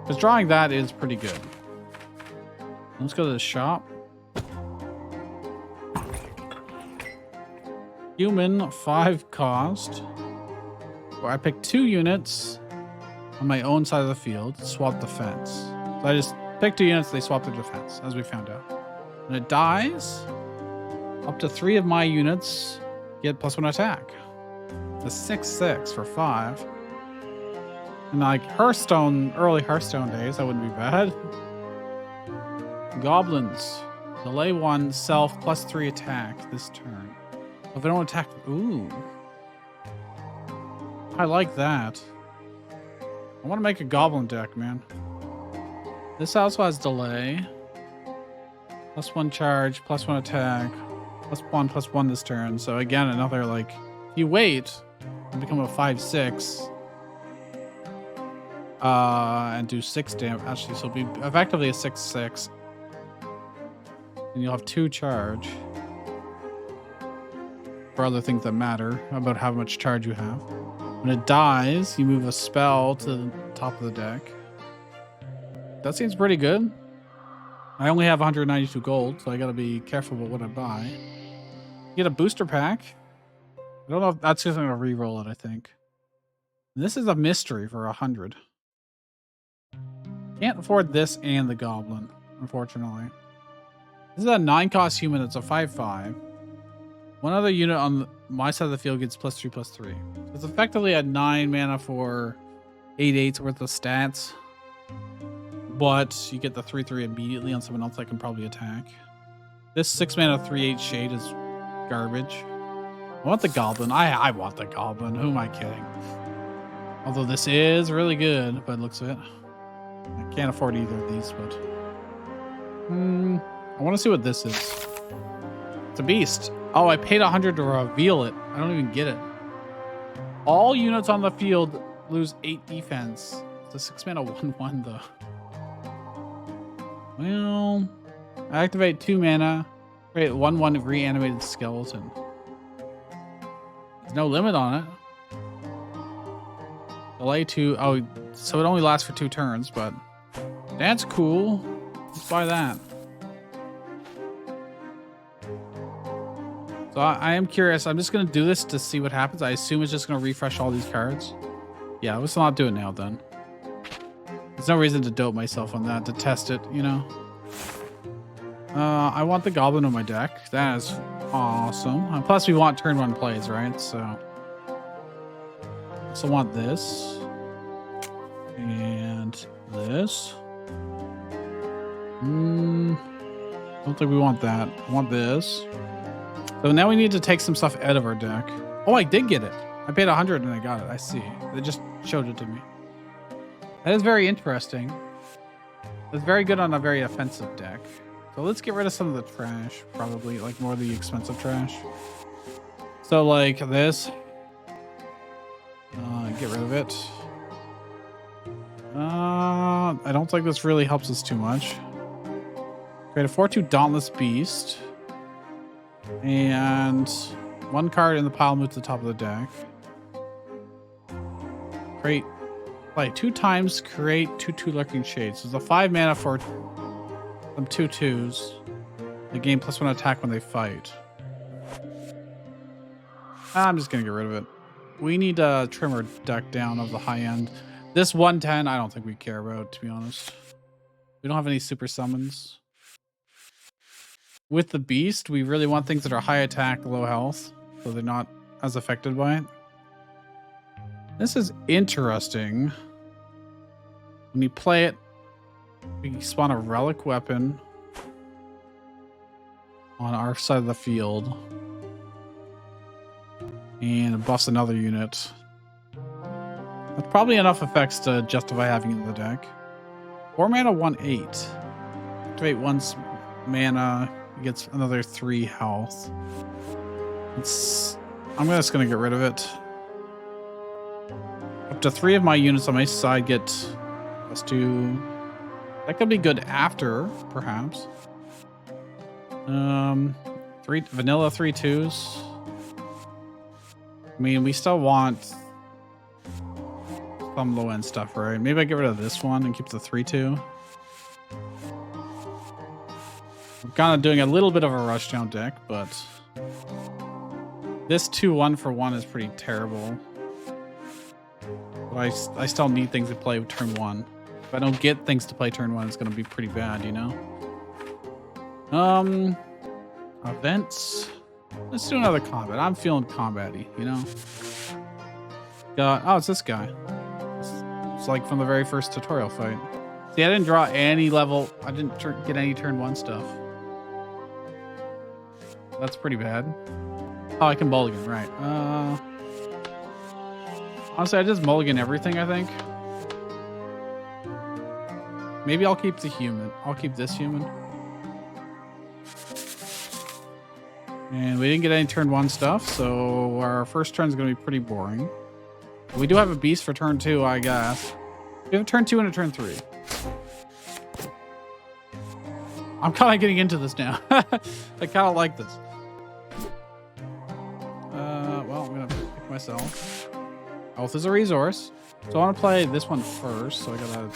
because drawing that is pretty good. Let's go to the shop. Human, 5 cost. Where I pick 2 units on my own side of the field, swap defense. So I just pick 2 units, they swap their defense, as we found out. When it dies, up to 3 of my units get +1 attack. The 6/6 for 5. And like Hearthstone, early Hearthstone days, that wouldn't be bad. Goblins. Delay 1, self, +3 attack this turn. If I don't attack... Ooh. I like that. I want to make a goblin deck, man. This also has delay. +1 charge, +1 attack. +1/+1 this turn. So again, another like... If you wait, and become a 5/6. And do 6 damage. Actually, so it'll be effectively a 6/6. And you'll have 2 charge. For other things that matter about how much charge you have. When it dies, you move a spell to the top of the deck. That seems pretty good. I only have 192 gold, so I gotta be careful about what I buy. You get a booster pack. I don't know if that's just gonna re-roll it, I think. And this is a mystery for 100. Can't afford this and the goblin, unfortunately. This is a 9-cost human that's a 5/5. One other unit on my side of the field gets +3/+3. It's effectively a 9 mana for 8/8 worth of stats. But you get the 3/3 immediately on someone else that can probably attack. This 6 mana 3/8 shade is garbage. I want the goblin. I want the goblin. Who am I kidding? Although this is really good by the looks of it. I can't afford either of these, but... I want to see what this is. It's a beast. Oh, I paid 100 to reveal it. I don't even get it. All units on the field lose 8 defense. It's a 6 mana 1/1 though. Well, I activate 2 mana. Create 1/1 reanimated skeleton. There's no limit on it. Delay 2. Oh, so it only lasts for 2 turns, but That's cool. Let's buy that. So I am curious. I'm just going to do this to see what happens. I assume it's just going to refresh all these cards. Yeah, let's not do it now then. There's no reason to dope myself on that, to test it, you know? I want the goblin on my deck. That is awesome. And plus, we want turn 1 plays, right? So, also want this. And this. Don't think we want that. I want this. So now we need to take some stuff out of our deck. Oh, I did get it. I paid 100 and I got it. I see. They just showed it to me. That is very interesting. It's very good on a very offensive deck. So let's get rid of some of the trash, probably, like more of the expensive trash. So like this. Get rid of it. I don't think this really helps us too much. Create a 4/2 Dauntless Beast. And 1 card in the pile move to the top of the deck. Create, play 2 times, create 2/2 Lurking Shades. So it's a 5 mana for some 2/2s. They gain +1 attack when they fight. I'm just gonna get rid of it. We need to trim our deck down of the high end. This 110, I don't think we care about, to be honest. We don't have any super summons. With the beast, we really want things that are high attack, low health, so they're not as affected by it. This is interesting. When you play it, we can spawn a relic weapon on our side of the field. And it buffs another unit. That's probably enough effects to justify having it in the deck. 4 mana, 1/8. Activate 1 mana, it gets another 3 health. I'm just gonna get rid of it. Up to 3 of my units on my side get +2. That could be good after, perhaps. 3 vanilla 3/2s. I mean, we still want some low end stuff, right? Maybe I get rid of this one and keep the 3/2. I'm kind of doing a little bit of a rushdown deck, but this 2/1 for 1 is pretty terrible. But I still need things to play with turn 1. If I don't get things to play turn 1, it's going to be pretty bad, you know? Events. Let's do another combat. I'm feeling combat-y, you know? Oh, it's this guy. It's like from the very first tutorial fight. See, I didn't draw any level. I didn't get any turn 1 stuff. That's pretty bad. Oh, I can mulligan, right. Honestly, I just mulligan everything, I think. Maybe I'll keep the human. I'll keep this human. And we didn't get any turn 1 stuff, so our first turn is going to be pretty boring. We do have a beast for turn 2, I guess. We have a turn 2 and a turn 3. I'm kind of getting into this now. I kind of like this. Well, I'm going to pick myself. Health is a resource. So I want to play this one first, so I got to...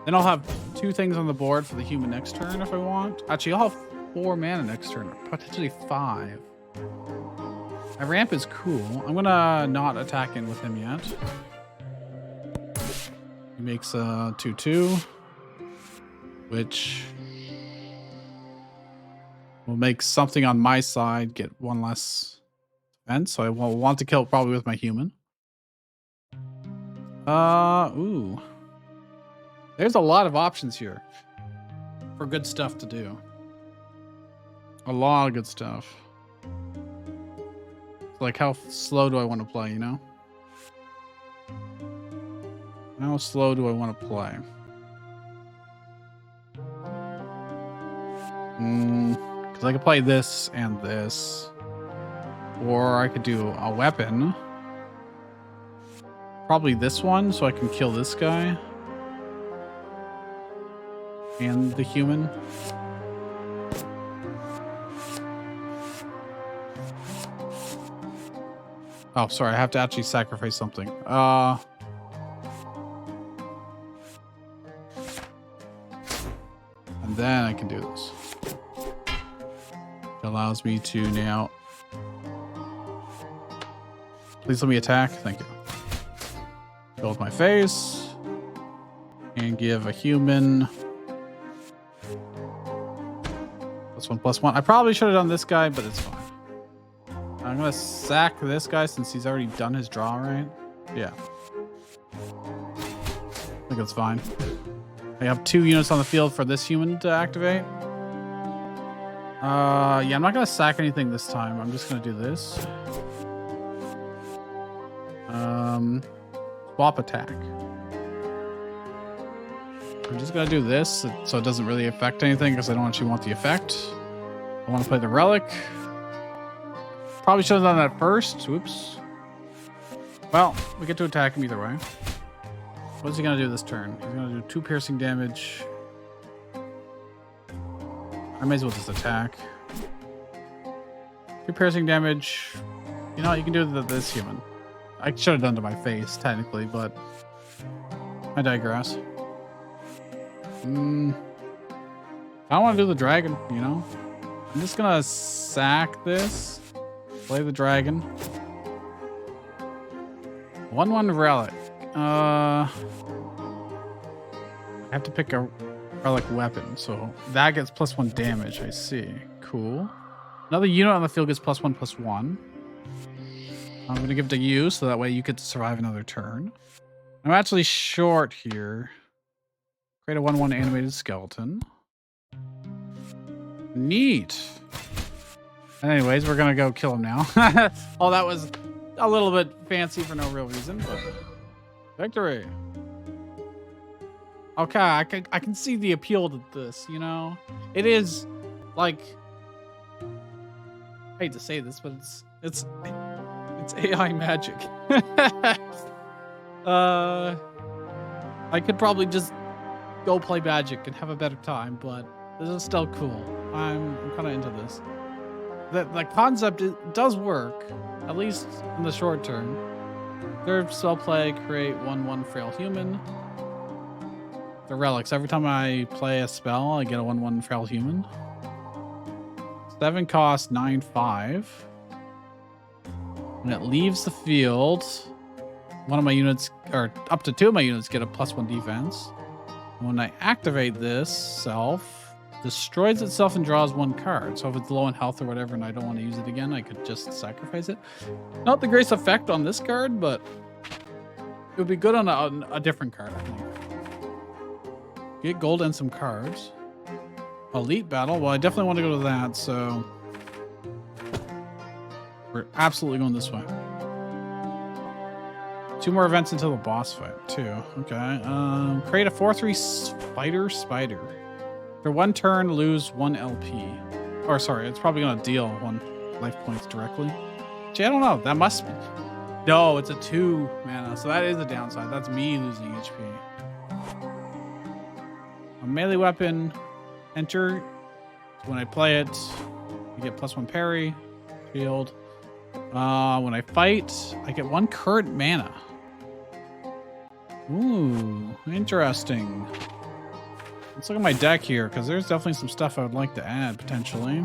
Then I'll have 2 things on the board for the human next turn if I want. Actually, I'll have 4 mana next turn, or potentially 5. My ramp is cool. I'm gonna not attack in with him yet. He makes a 2/2, which will make something on my side get 1 less defense. So I will want to kill probably with my human. Ooh. There's a lot of options here for good stuff to do. A lot of good stuff. Like, how slow do I want to play, you know? How slow do I want to play? Because I could play this and this. Or I could do a weapon. Probably this one, so I can kill this guy. And the human. Oh, sorry, I have to actually sacrifice something. then I can do this. It allows me to now... Please let me attack. Thank you. Build my face. And give a human... +1/+1. I probably should have done this guy, but it's fine. I'm gonna sack this guy since he's already done his draw, right? Yeah. I think it's fine. I have 2 units on the field for this human to activate. Yeah, I'm not gonna sack anything this time. I'm just gonna do this. Swap attack. I'm just gonna do this so it doesn't really affect anything because I don't actually want the effect. I want to play the relic. Probably should have done that first. Oops. Well, we get to attack him either way. What is he gonna do this turn? He's gonna do 2 piercing damage. I may as well just attack. 2 piercing damage. You know what? You can do this human. I should have done to my face, technically, but I digress. I don't want to do the dragon, you know? I'm just gonna sack this. Play the dragon. 1/1 relic. I have to pick a relic weapon, so that gets +1 damage. I see. Cool. Another unit on the field gets +1/+1. I'm gonna give it to you, so that way you get to survive another turn. I'm actually short here. Create a 1/1 animated skeleton. Neat. Anyways, we're gonna go kill him now. Oh, that was a little bit fancy for no real reason, but victory. Okay, I can see the appeal to this, you know? It is like, I hate to say this, but it's AI magic. I could probably just go play magic and have a better time, but this is still cool. I'm kind of into this. The concept does work, at least in the short term. Third spell play, create 1/1 frail human. The relics. Every time I play a spell, I get a 1/1 frail human. 7 cost 9/5. When it leaves the field, one of my units, or up to 2 of my units, get a +1 defense. And when I activate this, self destroys itself and draws 1 card. So if it's low in health or whatever and I don't want to use it again, I could just sacrifice it. Not the greatest effect on this card, but it would be good on a different card, I think. Get gold and some cards. Elite battle. Well, I definitely want to go to that, so we're absolutely going this way. 2 more events until the boss fight, too. Okay. Create a 4/3 spider. For 1 turn, lose 1 LP. Or sorry, it's probably gonna deal 1 life points directly. Gee, I don't know. That must be. No, it's a 2 mana, so that is a downside. That's me losing HP. A melee weapon. Enter. When I play it, I get +1 parry. Shield. When I fight, I get 1 current mana. Ooh, interesting. Let's look at my deck here, because there's definitely some stuff I would like to add, potentially.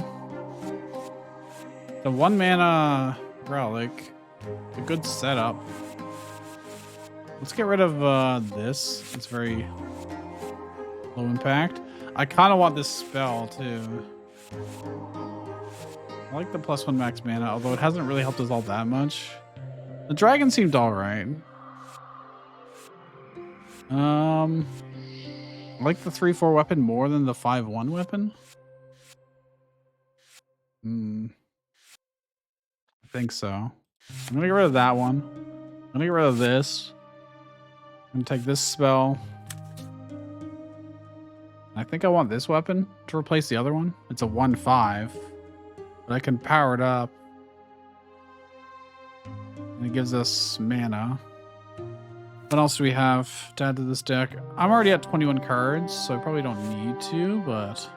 The 1 mana relic. A good setup. Let's get rid of this. It's very low impact. I kind of want this spell, too. I like the +1 max mana, although it hasn't really helped us all that much. The dragon seemed alright. I like the 3/4 weapon more than the 5/1 weapon. I think so. I'm gonna get rid of that one. I'm gonna get rid of this. I'm gonna take this spell. I think I want this weapon to replace the other one. It's a 1/5, but I can power it up. And it gives us mana. What else do we have to add to this deck? I'm already at 21 cards, so I probably don't need to, but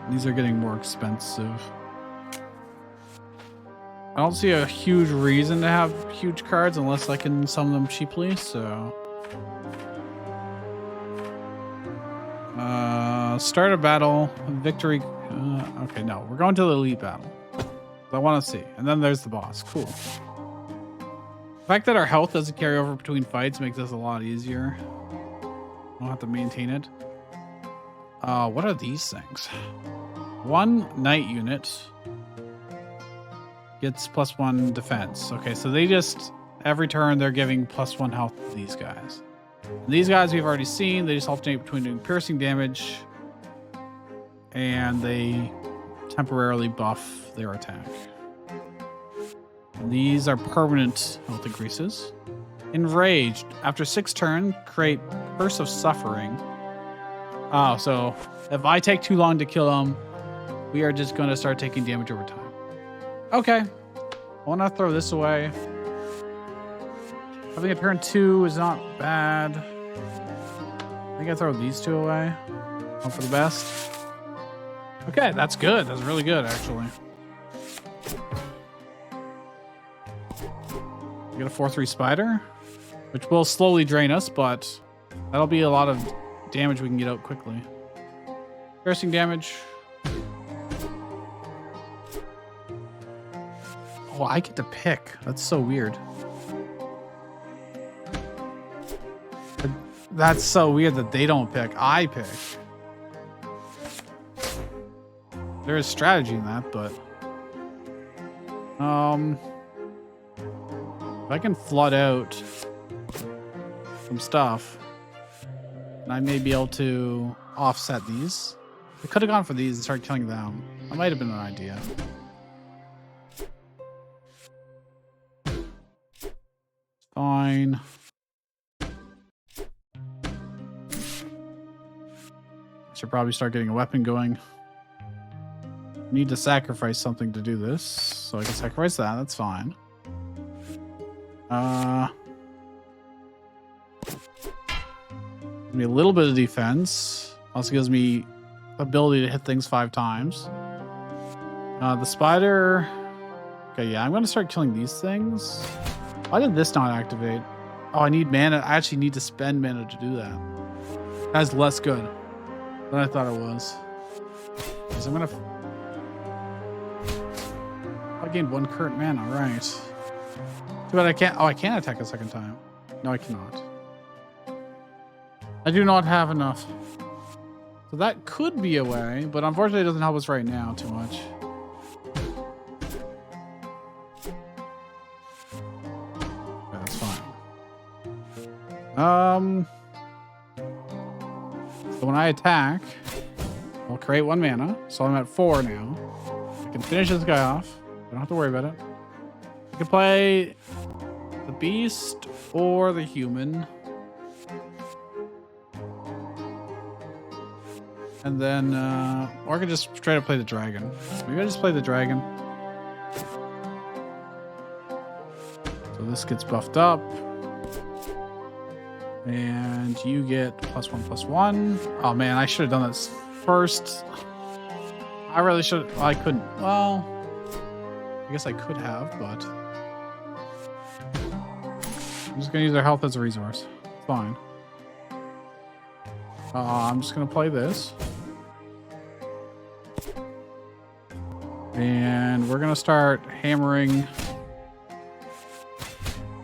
these are getting more expensive. I don't see a huge reason to have huge cards unless I can summon them cheaply, so Start a battle. Victory. Okay, no. We're going to the elite battle. I want to see. And then there's the boss. Cool. The fact that our health doesn't carry over between fights makes this a lot easier. I don't have to maintain it. What are these things? One knight unit gets +1 defense. Okay, so they just, every turn, they're giving +1 health to these guys. And these guys we've already seen. They just alternate between doing piercing damage and they temporarily buff their attack. And these are permanent health increases. Enraged. After 6 turns, create Curse of Suffering. Oh, so if I take too long to kill them, we are just going to start taking damage over time. Okay. I want to throw this away. Having a turn 2 is not bad. I think I throw these 2 away. Hope for the best. Okay, that's good. That's really good, actually. We get a 4/3 spider, which will slowly drain us, but that'll be a lot of damage we can get out quickly. Piercing damage. Oh, I get to pick. That's so weird. That's so weird that they don't pick. I pick. There is strategy in that, but if I can flood out some stuff, I may be able to offset these. I could have gone for these and started killing them. That might have been an idea. Fine. Should probably start getting a weapon going. Need to sacrifice something to do this, so I can sacrifice that. That's fine. Give me a little bit of defense. Also gives me ability to hit things 5 times. The spider. Okay, yeah, I'm going to start killing these things. Why did this not activate? Oh, I need mana. I actually need to spend mana to do that. That's less good than I thought it was. So I'm going to... I gained 1 current mana, right. Too bad I can't... Oh, I can attack a second time. No, I cannot. I do not have enough. So that could be a way, but unfortunately it doesn't help us right now too much. Okay, that's fine. So when I attack, I'll create 1 mana. So I'm at 4 now. I can finish this guy off. I don't have to worry about it. I can play the beast or the human. And then, or I could just try to play the dragon. Maybe I just play the dragon. So this gets buffed up. And you get +1/+1. Oh man, I should have done this first. I really should. Well, I couldn't. Well, I guess I could have, but I'm just gonna use their health as a resource. Fine. I'm just gonna play this. And we're gonna start hammering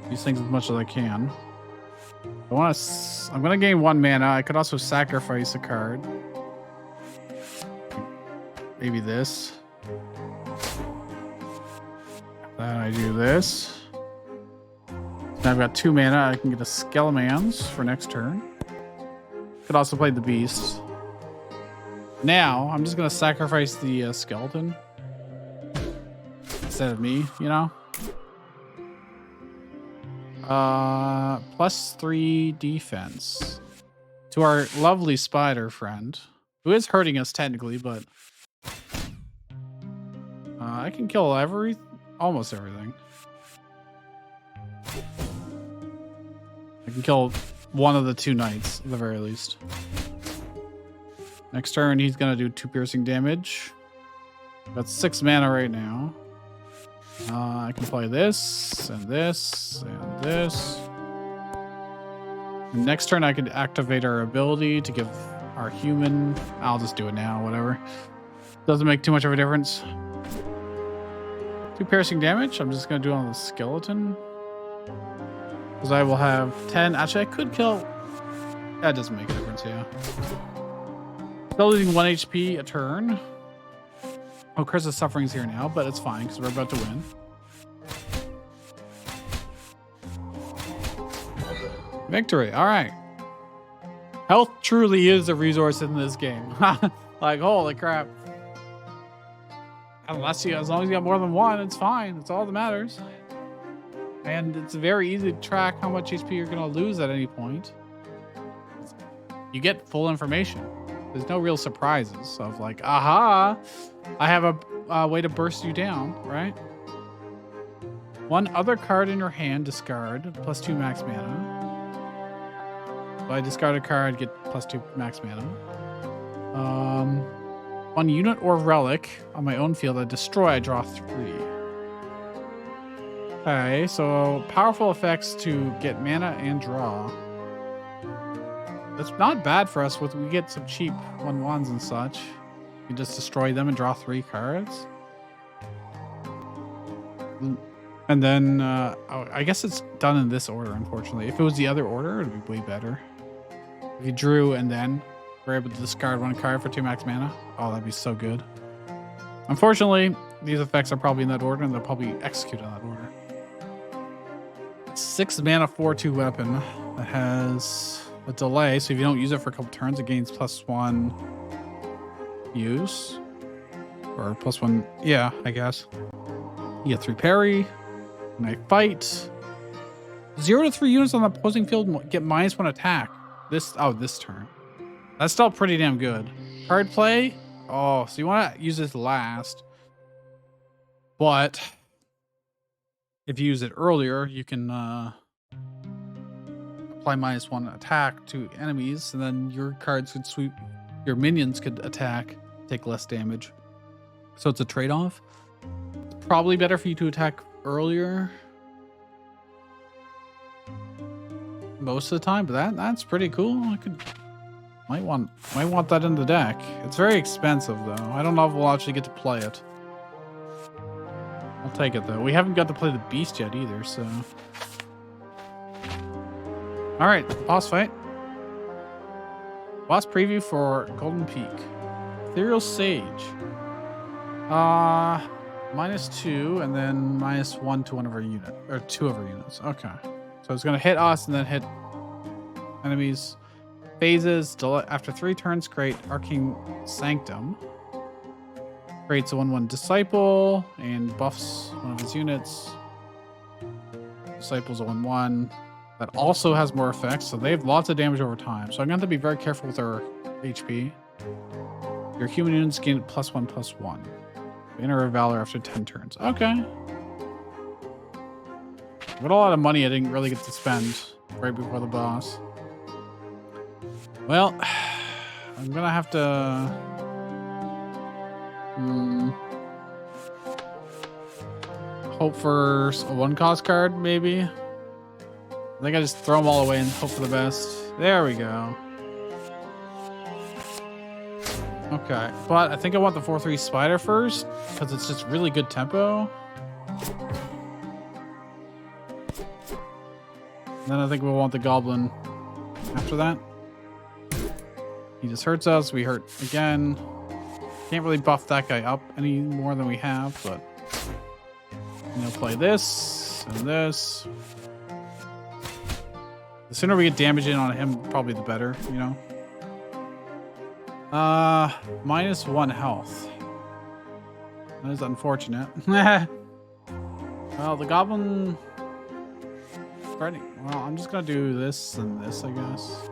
these things as much as I can. I'm gonna gain 1 mana. I could also sacrifice a card. Maybe this. Then I do this. Now I've got 2 mana. I can get a Skelemans for next turn. Could also play the beast. Now I'm just gonna sacrifice the skeleton instead of me, you know. +3 defense to our lovely spider friend, who is hurting us technically, but I can kill almost everything. I can kill 1 of the 2 knights at the very least. Next turn, he's gonna do 2 piercing damage. Got 6 mana right now. I can play this and this and this. And next turn, I could activate our ability to give our human. I'll just do it now, whatever. Doesn't make too much of a difference. 2 piercing damage. I'm just going to do it on the skeleton. Because I will have 10. Actually, I could kill. That doesn't make a difference, yeah. Still losing 1 HP a turn. Oh, Chris is suffering here now, but it's fine because we're about to win. Victory. All right. Health truly is a resource in this game. Like, holy crap. As long as you got more than 1, it's fine. That's all that matters. And it's very easy to track how much HP you're going to lose at any point. You get full information. There's no real surprises of like, aha, I have a way to burst you down, right? 1 other card in your hand, discard, +2 max mana. So I discard a card, get +2 max mana. 1 unit or relic on my own field I destroy, I draw 3. Okay, so powerful effects to get mana and draw. That's not bad for us. We get some cheap 1/1s and such. You just destroy them and draw 3 cards. And then I guess it's done in this order, unfortunately. If it was the other order, it would be way better. If you drew and then were able to discard 1 card for 2 max mana, oh, that'd be so good. Unfortunately, these effects are probably in that order, and they'll probably execute in that order. 6 mana 4/2 weapon that has a delay, so if you don't use it for a couple turns, it gains +1 use. Or +1, yeah, I guess. You get 3 parry, and I fight. 0 to 3 units on the opposing field get -1 attack. This turn. That's still pretty damn good. Card play. Oh, so you want to use this last. But if you use it earlier, you can apply -1 attack to enemies, and then your cards could sweep. Your minions could attack, take less damage. So it's a trade-off. It's probably better for you to attack earlier most of the time, but that's pretty cool. Might want that in the deck. It's very expensive though. I don't know if we'll actually get to play it. I'll take it though. We haven't got to play the beast yet either, so. All right, boss fight. Boss preview for Golden Peak. Ethereal Sage. -2 and then -1 to one of our unit or 2 of our units. Okay. So it's gonna hit us and then hit enemies. Phases after 3 turns, create Arcane Sanctum. Creates a 1/1 Disciple and buffs one of his units. Disciple's a 1/1 that also has more effects, so they have lots of damage over time. So I'm going to have to be very careful with our HP. Your human units gain +1/+1. Inner of Valor after 10 turns. Okay. Got a lot of money I didn't really get to spend right before the boss. Well, I'm gonna have to hope for a 1-cost card, maybe. I think I just throw them all away and hope for the best. There we go. Okay, but I think I want the 4/3 Spider first because it's just really good tempo. And then I think we'll want the Goblin after that. He just hurts us. We hurt again. Can't really buff that guy up any more than we have, but play this and this. The sooner we get damage in on him, probably the better, you know. -1 health. That is unfortunate. Well, the Goblin. Well, I'm just gonna do this and this, I guess.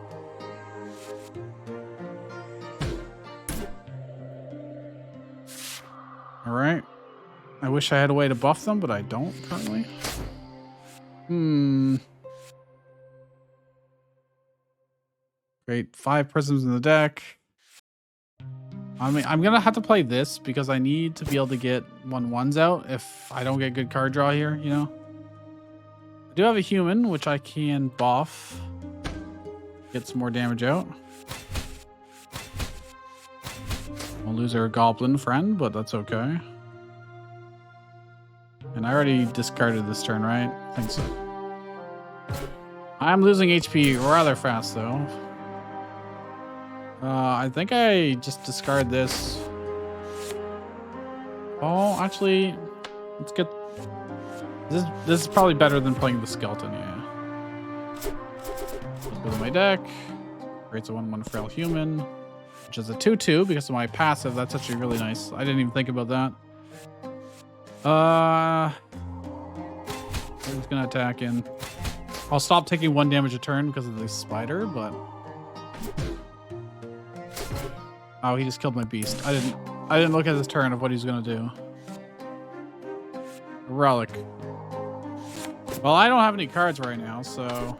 All right. I wish I had a way to buff them, but I don't currently. Great. 5 prisms in the deck. I mean, I'm gonna have to play this because I need to be able to get 1/1s out if I don't get good card draw here, you know. I do have a human, which I can buff. Get some more damage out. We'll lose our goblin friend, but that's okay. And I already discarded this turn, right? I think so. I'm losing HP rather fast, though. I think I just discard this. Oh, actually, let's get... This is probably better than playing the skeleton, yeah. Let's go to my deck. Creates a 1/1 frail human, which is a 2/2 because of my passive. That's actually really nice. I didn't even think about that. I'm just gonna attack in. I'll stop taking 1 damage a turn because of the spider, but... Oh, he just killed my beast. I didn't look at his turn of what he's gonna do. A relic. Well, I don't have any cards right now, so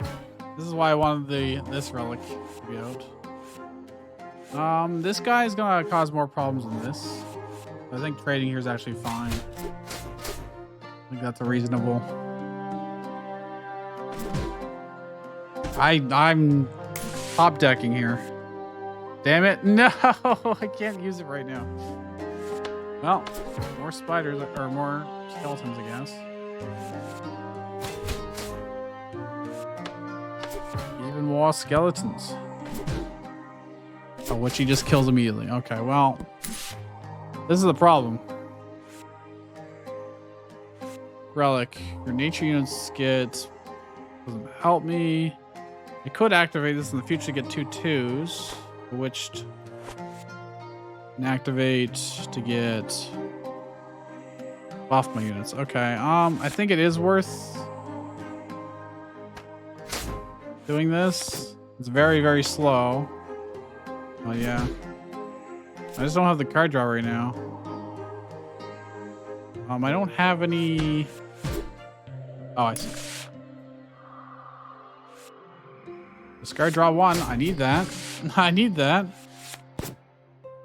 this is why I wanted this relic to be out. This guy is gonna cause more problems than this. I think trading here is actually fine. I think that's a reasonable. I'm top decking here. Damn it! No, I can't use it right now. Well, more spiders or more skeletons, I guess. Even more skeletons. Oh, which he just kills immediately. Okay, well, this is the problem. Relic. Your nature units doesn't help me. I could activate this in the future to get 2 2s. Bewitched. And activate to get buff my units. Okay. I think it is worth doing this. It's very, very slow. Oh yeah. I just don't have the card draw right now. I don't have any. Oh, I see. Discard draw 1. I need that. I need that.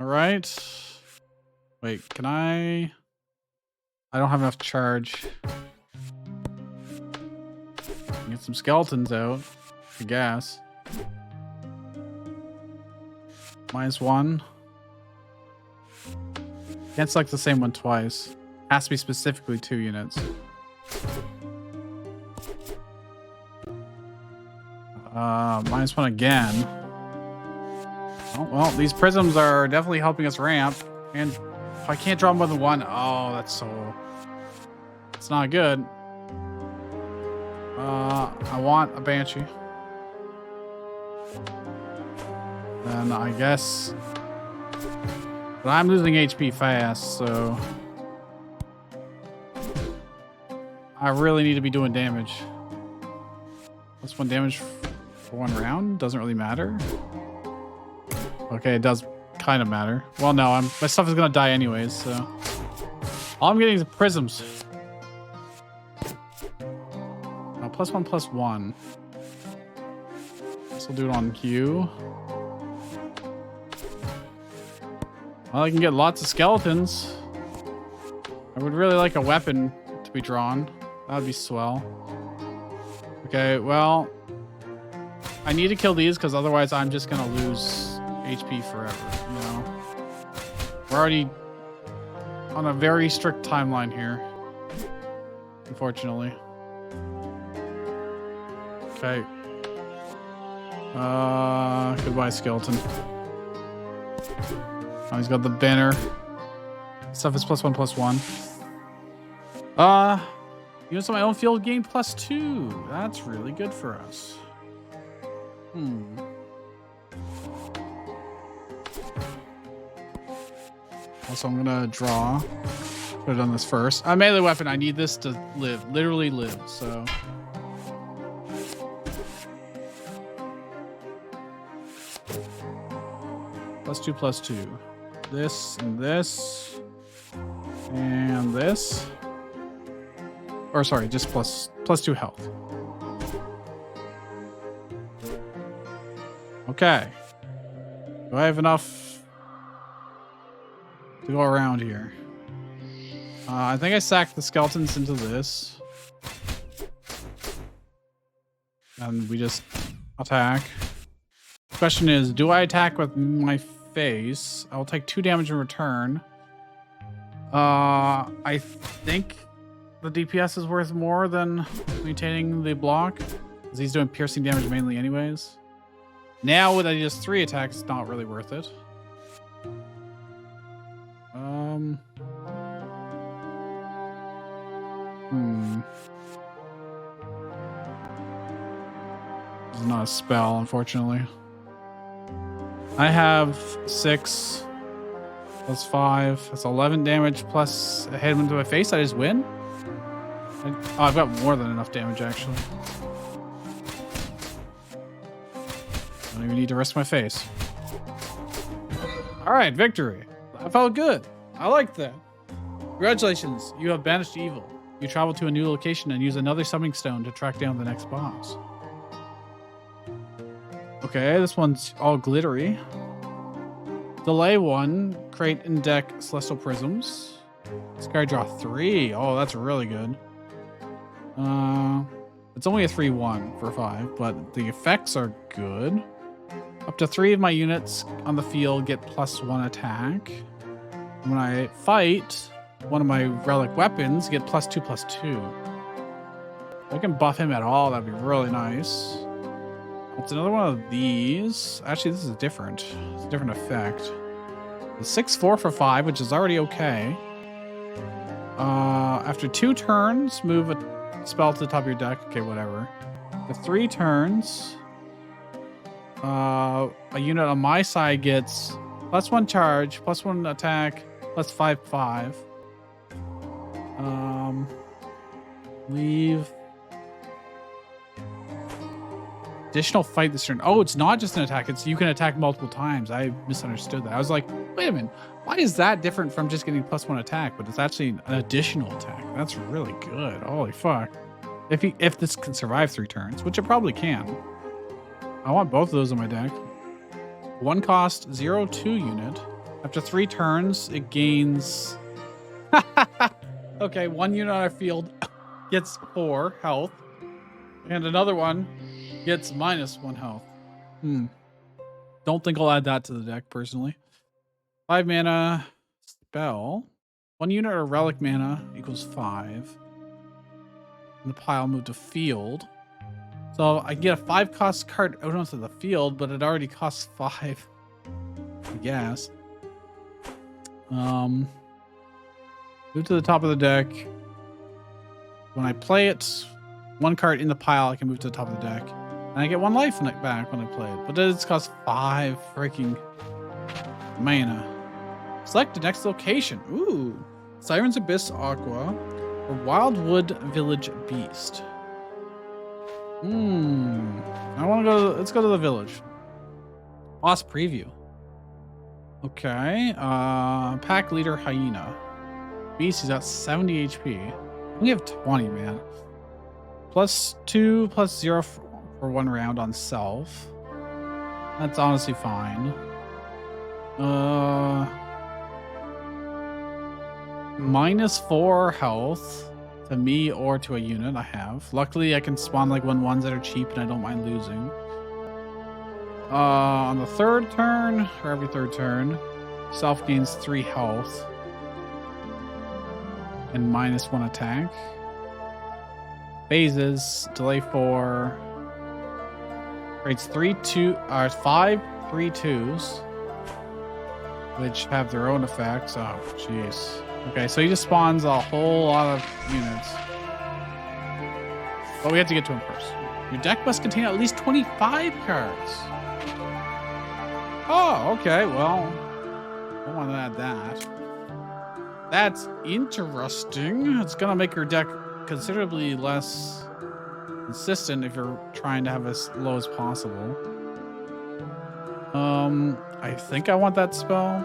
All right. Wait, can I don't have enough charge. Get some skeletons out, I guess. -1. Can't select the same one twice. Has to be specifically 2 units. -1 again. Oh, well, these prisms are definitely helping us ramp. And if I can't draw more than 1, oh, that's not good. I want a Banshee. Then I guess, but I'm losing HP fast, so I really need to be doing damage. +1 damage for 1 round doesn't really matter. Okay, it does kind of matter. Well, no, my stuff is gonna die anyways, so all I'm getting is prisms. Oh, +1/+1. This will do it on Q. Well, I can get lots of skeletons. I would really like a weapon to be drawn. That would be swell. Okay, well, I need to kill these because otherwise I'm just gonna lose HP forever, you know? We're already on a very strict timeline here, unfortunately. Okay. Goodbye, skeleton. Oh, he's got the banner. Stuff is +1/+1. Units on my own field gain +2. That's really good for us. Also, I'm gonna draw. Put it on this first. A melee weapon. I need this to live. Literally live. So. +2/+2. This and this. And this. Or sorry, just +2 health. Okay. Do I have enough to go around here? I think I sacked the skeletons into this. And we just attack. Question is, do I attack with my face. I will take 2 damage in return. I think the DPS is worth more than maintaining the block, because he's doing piercing damage mainly anyways. Now with just 3 attacks, it's not really worth it. This is not a spell, unfortunately. I have 6 plus 5. That's 11 damage plus a hit into my face. I just win? Oh, I've got more than enough damage, actually. I don't even need to risk my face. All right, victory. I felt good. I like that. Congratulations, you have banished evil. You travel to a new location and use another summoning stone to track down the next boss. Okay, this one's all glittery. Delay 1, create and deck celestial prisms. This guy draw 3. Oh, that's really good. It's only a 3/1 for 5, but the effects are good. Up to 3 of my units on the field get +1 attack. When I fight, one of my relic weapons get +2/+2. If I can buff him at all, that'd be really nice. It's another one of these. Actually, this is different. It's a different effect. The 6/4 for 5, which is already okay. After 2 turns, move a spell to the top of your deck. Okay, whatever. For 3 turns, a unit on my side gets +1 charge, +1 attack, +5/5. Leave. Additional fight this turn. Oh, it's not just an attack. It's you can attack multiple times. I misunderstood that. I was like, wait a minute. Why is that different from just getting +1 attack? But it's actually an additional attack. That's really good. Holy fuck. If this can survive 3 turns, which it probably can. I want both of those in my deck. 1 cost, 0/2 unit. After 3 turns, it gains... Okay, 1 unit on our field gets 4 health. And another one gets -1 health. Don't think I'll add that to the deck, personally. 5 mana spell. 1 unit of relic mana equals 5. And the pile moved to field. So I get a 5 cost card out onto the field, but it already costs 5. I guess. Move to the top of the deck. When I play it, 1 card in the pile, I can move to the top of the deck. And I get 1 life back when I play it. But it's cost 5 freaking mana. Select the next location. Ooh. Siren's Abyss Aqua or Wildwood Village Beast. I want to go. Let's go to the village. Boss preview. Okay. Pack leader Hyena. Beast, he's got 70 HP. We have 20, man. +2, +0 for 1 round on self. That's honestly fine. -4 health to me or to a unit I have. Luckily, I can spawn like 1/1s that are cheap and I don't mind losing. On the 3rd turn, or every 3rd turn, self gains 3 health and -1 attack. Phases, delay 4. Creates 5 3/2s, which have their own effects. Oh, jeez. Okay, so he just spawns a whole lot of units. But we have to get to him first. Your deck must contain at least 25 cards. Oh, okay, well, I don't want to add that. That's interesting. It's going to make your deck considerably less consistent if you're trying to have as low as possible. I think I want that spell.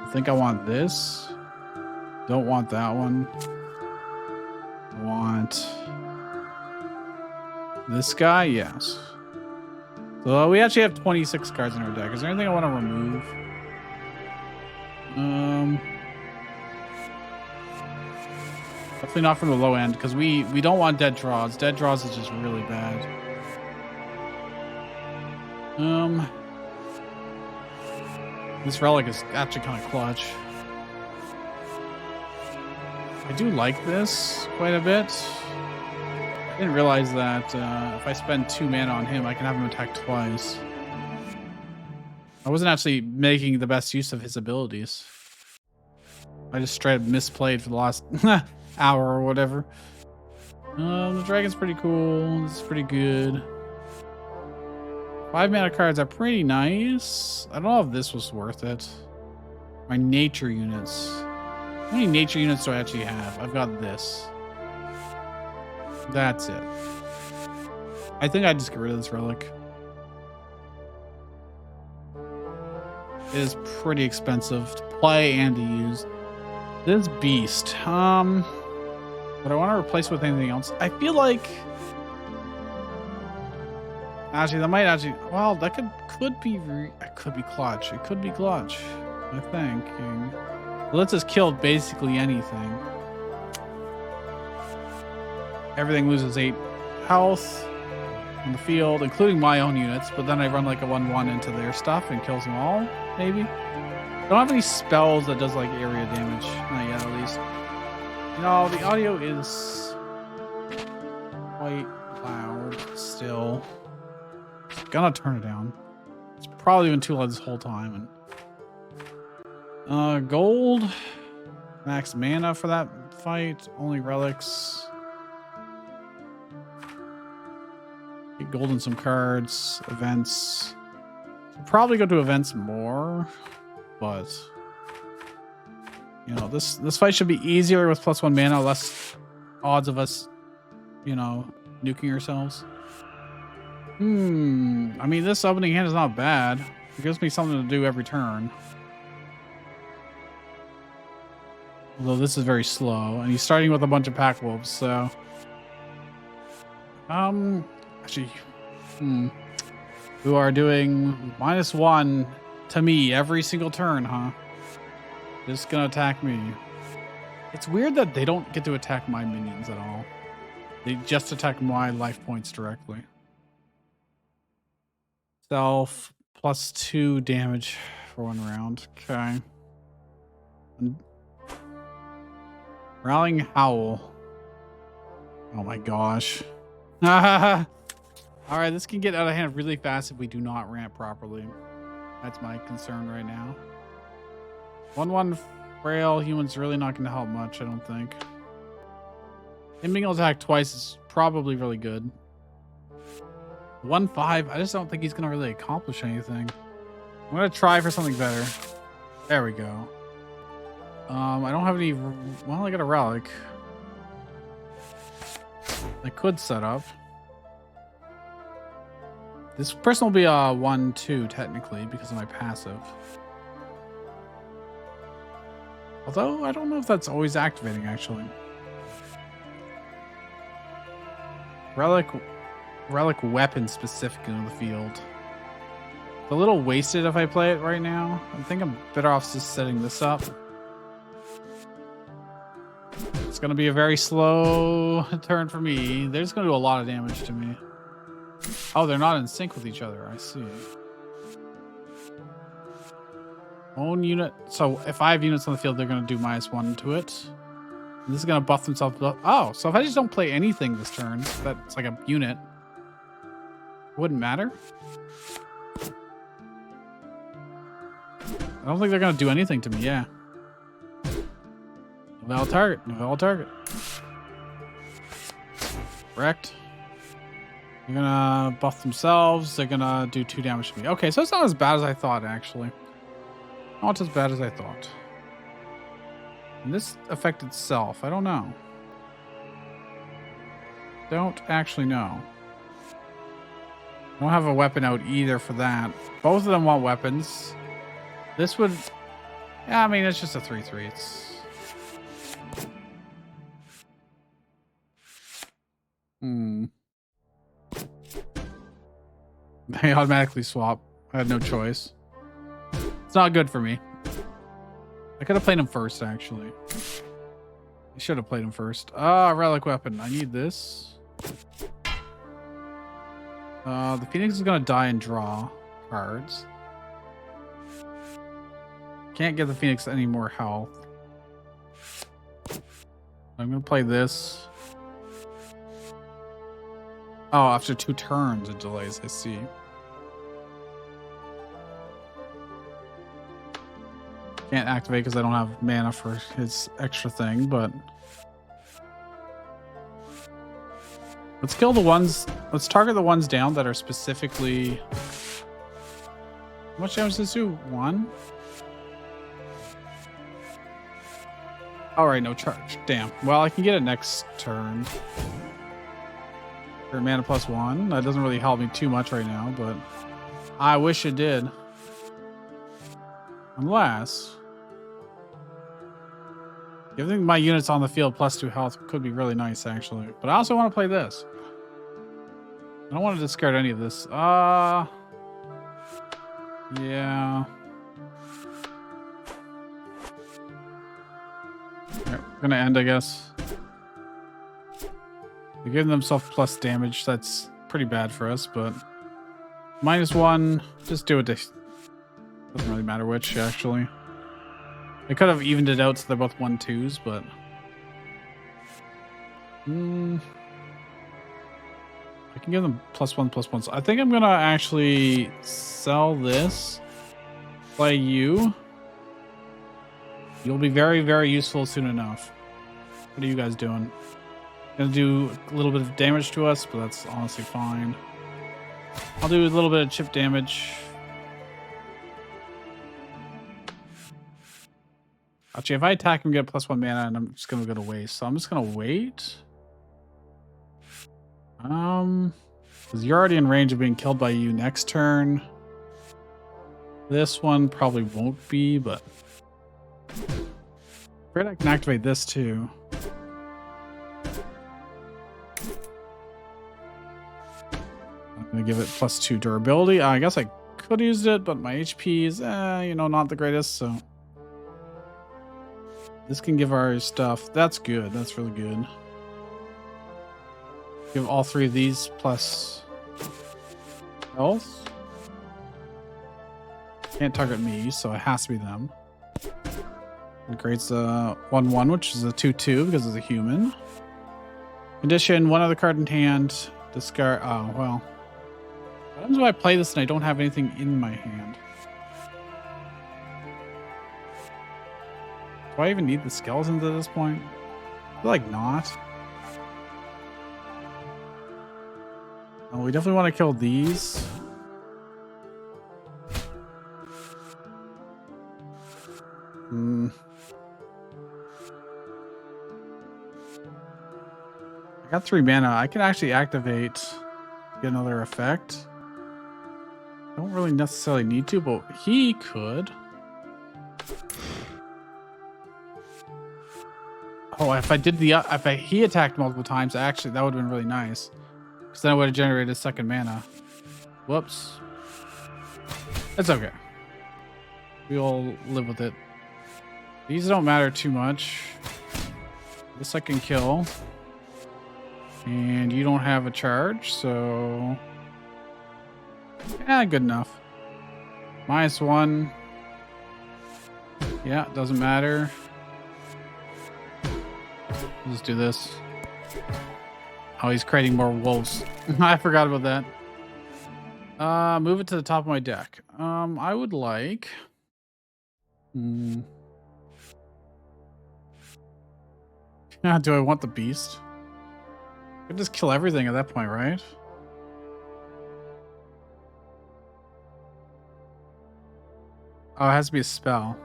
I think I want this. Don't want that one. I want this guy, yes. So we actually have 26 cards in our deck. Is there anything I want to remove? Definitely not from the low end, because we don't want dead draws. Dead draws is just really bad. This relic is actually kind of clutch. I do like this quite a bit. I didn't realize that if I spend 2 mana on him, I can have him attack twice. I wasn't actually making the best use of his abilities. I just straight up misplayed for the last hour or whatever. The dragon's pretty cool. This is pretty good. 5 mana cards are pretty nice. I don't know if this was worth it. My nature units. How many nature units do I actually have? I've got this. That's it. I think I'd just get rid of this relic. It is pretty expensive to play and to use. This beast. Would I want to replace with anything else? I feel like actually that might actually well that could be clutch. It could be clutch, I think. Let's just kill basically anything. Everything loses 8 health on the field, including my own units, but then I run like a 1/1 into their stuff and kills them all, maybe. I don't have any spells that does like area damage. Not yet, at least. You know, the audio is quite loud still. Gonna turn it down. It's probably been too loud this whole time. And gold. Max mana for that fight. Only relics. Get gold in some cards. Events. Probably go to events more. But you know, this fight should be easier with +1 mana, less odds of us, you know, nuking ourselves. I mean, this opening hand is not bad. It gives me something to do every turn. Although this is very slow, and he's starting with a bunch of pack wolves, so actually, who are doing -1 to me every single turn, huh? Just gonna attack me. It's weird that they don't get to attack my minions at all. They just attack my life points directly. Self +2 damage for 1 round. Okay. Rallying Howl. Oh my gosh. Alright, this can get out of hand really fast if we do not ramp properly. That's my concern right now. 1/1 frail human's really not going to help much, I don't think. Him being able to attack twice is probably really good. 1/5, I just don't think he's going to really accomplish anything. I'm going to try for something better. There we go. I don't have any... Well, I got a relic. I could set up. This person will be a 1/2 technically because of my passive. Although I don't know if that's always activating actually. Relic weapon specific in the field. It's a little wasted if I play it right now. I think I'm better off just setting this up. It's gonna be a very slow turn for me. They're just gonna do a lot of damage to me. Oh, they're not in sync with each other. I see. Own unit. So if I have units on the field, they're going to do -1 to it. And this is going to buff themselves up. Oh, so if I just don't play anything this turn, that's like a unit. Wouldn't matter. I don't think they're going to do anything to me. Yeah. Valid target. Valid target. Wrecked. They're gonna buff themselves. They're gonna do 2 damage to me. Okay, so it's not as bad as I thought, actually. Not as bad as I thought. And this affected self. I don't know. Don't actually know. I don't have a weapon out either for that. Both of them want weapons. This would... Yeah, I mean, it's just a 3/3. It's... They automatically swap. I had no choice. It's not good for me. I could have played him first, actually. I should have played him first. Ah, relic weapon. I need this. The Phoenix is gonna die and draw cards. Can't give the Phoenix any more health. I'm gonna play this. Oh, after 2 turns it delays, I see. Can't activate because I don't have mana for his extra thing, but let's kill the ones. Let's target the ones down that are specifically. How much damage does this do? 1? Alright, no charge. Damn. Well, I can get it next turn. For mana +1. That doesn't really help me too much right now, but I wish it did. Unless giving my units on the field +2 health could be really nice, actually. But I also want to play this. I don't want to discard any of this. Yeah. We're gonna end, I guess. They're giving themselves plus damage. That's pretty bad for us, but -1. Just do it. Doesn't really matter which, actually. I could have evened it out so they're both 1/2s, but I can give them +1/+1. So I think I'm gonna actually sell this. Play you. You'll be very, very useful soon enough. What are you guys doing? Gonna do a little bit of damage to us, but that's honestly fine. I'll do a little bit of chip damage. Actually, if I attack him, get +1 mana, and I'm just gonna go to waste. So I'm just gonna wait. Because you're already in range of being killed by you next turn. This one probably won't be, but afraid I can activate this too. I'm gonna give it +2 durability. I guess I could have used it, but my HP is, not the greatest. So this can give our stuff. That's good. That's really good. Give all 3 of these plus health. Can't target me, so it has to be them. It creates a 1/1, which is a 2/2 because it's a human. Condition: 1 other card in hand. Discard. Oh well. What happens if I play this and I don't have anything in my hand? Do I even need the skeletons at this point? I feel like not. Oh, we definitely want to kill these. I got 3 mana. I can actually activate, get another effect. I don't really necessarily need to, but he could. Oh, if I did he attacked multiple times, actually that would have been really nice. Because then I would have generated a 2nd mana. Whoops. It's okay. We'll live with it. These don't matter too much. This I can kill. And you don't have a charge, so yeah, good enough. -1. Yeah, doesn't matter. Let's do this. Oh, he's creating more wolves. I forgot about that. Move it to the top of my deck. I would like. Yeah, do I want the beast? I could just kill everything at that point, right? Oh, it has to be a spell.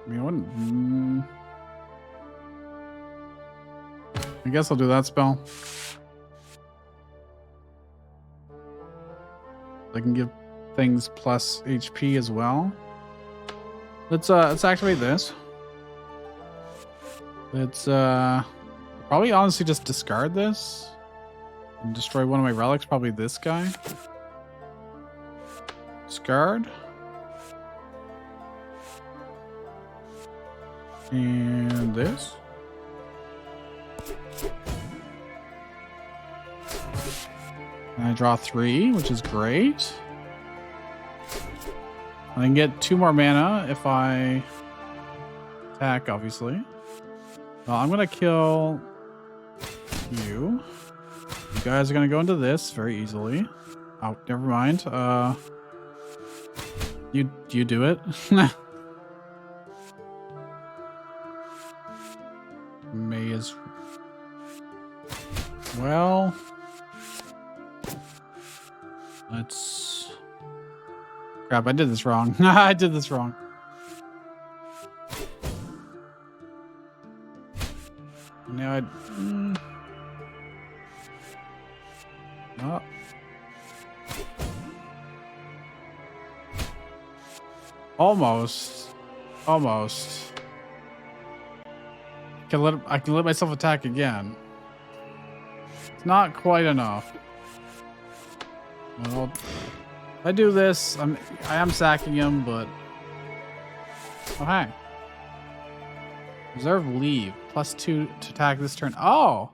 I mean, I wouldn't. I guess I'll do that spell. I can give things plus HP as well. Let's activate this. Let's probably honestly just discard this and destroy one of my relics, probably this guy. Discard. And this. And I draw 3, which is great. I can get 2 more mana if I attack, obviously. Well, I'm going to kill you. You guys are going to go into this very easily. Oh, never mind. You do it. May as well. Let's... Crap, I did this wrong. I did this wrong. Now I... Oh. Almost. I can let myself attack again. It's not quite enough. Well, if I do this, I am sacking him, but... Oh, hey. Reserve leave. +2 to attack this turn. Oh!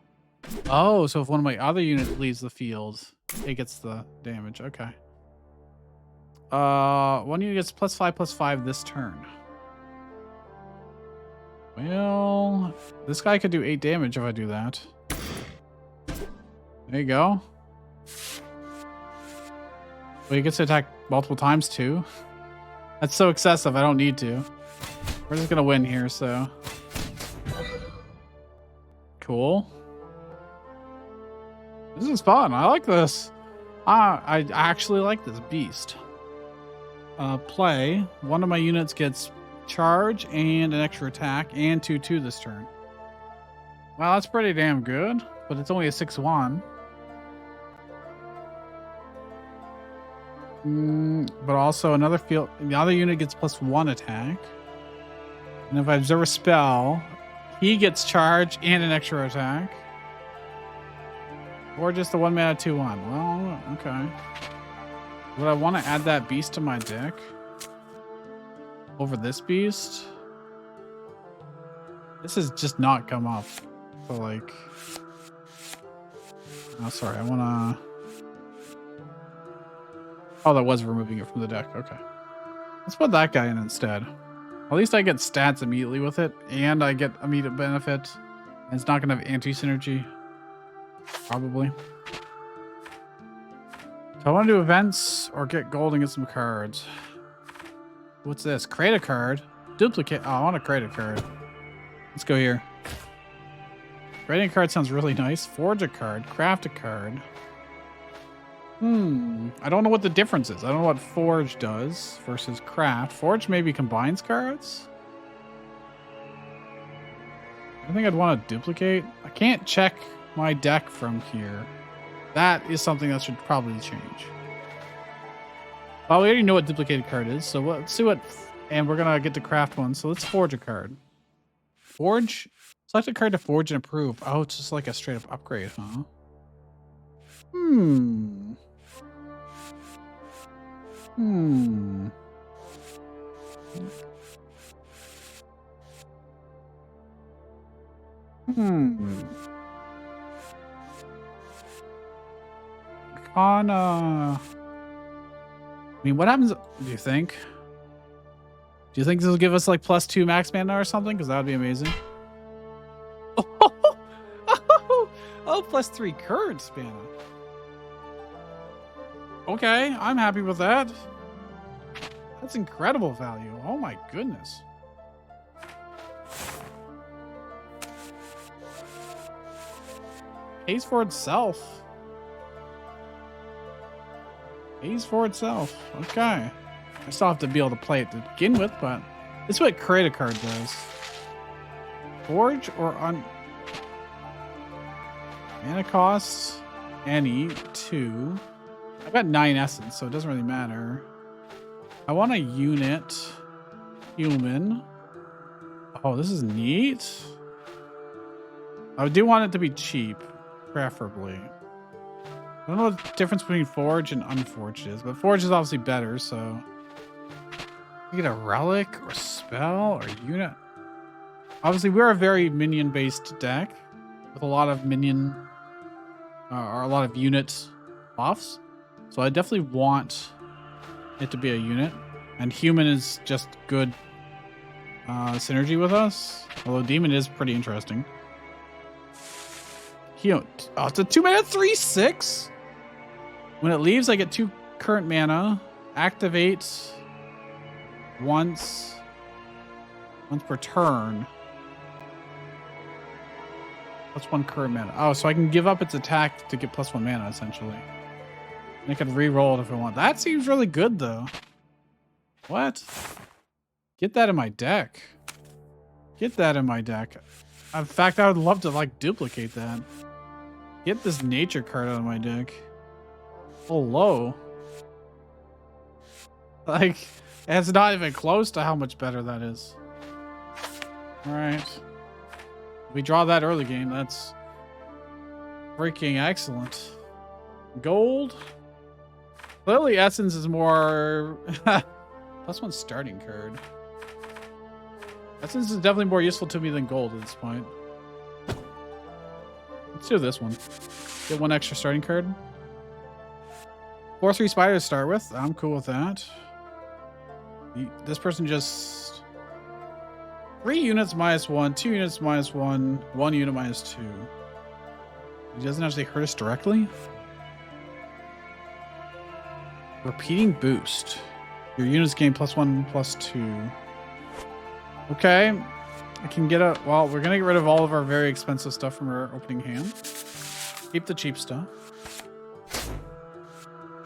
Oh, so if one of my other units leaves the field, it gets the damage. Okay. One unit gets +5/+5 this turn. Well, this guy could do 8 damage if I do that. There you go. Well, he gets to attack multiple times too. That's so excessive, I don't need to. We're just gonna win here, so. Cool. This is fun. I like this. I actually like this beast. Play. One of my units gets charge and an extra attack and 2/2 this turn. Well, that's pretty damn good, but it's only a 6/1. But also another field. The other unit gets +1 attack, and if I observe a spell, he gets charge and an extra attack. Or just the 1 mana 2/1. Well, okay. Would I want to add that beast to my deck over this beast? This has just not come up. So like, oh, sorry. I want to. Oh, that was removing it from the deck. Okay. Let's put that guy in instead. At least I get stats immediately with it, and I get immediate benefit. And it's not going to have anti-synergy. Probably. So I want to do events or get gold and get some cards. What's this? Create a card. Duplicate. Oh, I want to create a card. Let's go here. Creating a card sounds really nice. Forge a card. Craft a card. I don't know what the difference is. I don't know what Forge does versus Craft. Forge maybe combines cards? I think I'd want to duplicate. I can't check my deck from here. That is something that should probably change. Well, we already know what duplicated card is, so let's see what... And we're going to get the craft one, so let's forge a card. Forge? Select a card to forge and improve. Oh, it's just like a straight up upgrade, huh? I mean, what happens, do you think? Do you think this will give us like +2 max mana or something? Because that would be amazing. Oh, +3 current mana. Okay, I'm happy with that. That's incredible value. Oh my goodness. Pays for itself. Pays for itself. Okay. I still have to be able to play it to begin with, but this is what create a card does. Forge or on mana costs any 2. I've got 9 essence, so it doesn't really matter. I want a unit human. Oh, this is neat. I do want it to be cheap, preferably. I don't know what the difference between Forge and Unforged is, but Forge is obviously better, so... You get a relic or spell or unit. Obviously, we're a very minion-based deck with a lot of minion or a lot of unit buffs. So I definitely want it to be a unit. And human is just good synergy with us. Although demon is pretty interesting. Oh, it's a 2-mana 3/6. When it leaves, I get 2 current mana. Activate once per turn. Plus 1 current mana. Oh, so I can give up its attack to get plus 1 mana, essentially. And I can re-roll it if I want. That seems really good, though. What? Get that in my deck. Get that in my deck. In fact, I would love to, like, duplicate that. Get this nature card out of my deck. Hello. Like, it's not even close to how much better that is. Alright. If we draw that early game, that's freaking excellent. Gold. Clearly, Essence is more... plus 1 starting card. Essence is definitely more useful to me than gold at this point. Let's do this one. Get 1 extra starting card. 4/3 spider to start with. I'm cool with that. This person just... 3 units -1, 2 units -1, 1 unit -2. He doesn't actually hurt us directly. Repeating boost. Your units gain +1/+2. Okay. I can get a... Well, we're going to get rid of all of our very expensive stuff from our opening hand. Keep the cheap stuff.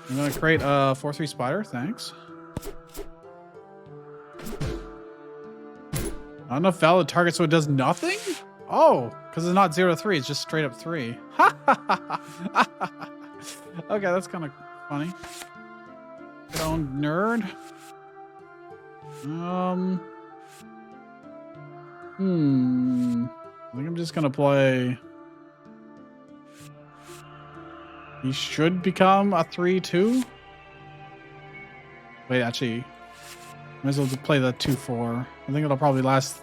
I'm going to create a 4/3 spider. Thanks. Not enough valid target, so it does nothing? Oh, because it's not 0 to 3. It's just straight up 3. Okay, that's kind of funny. Good old nerd. I think I'm just gonna play. He should become a 3/2. Wait, actually, might as well just play the 2/4. I think it'll probably last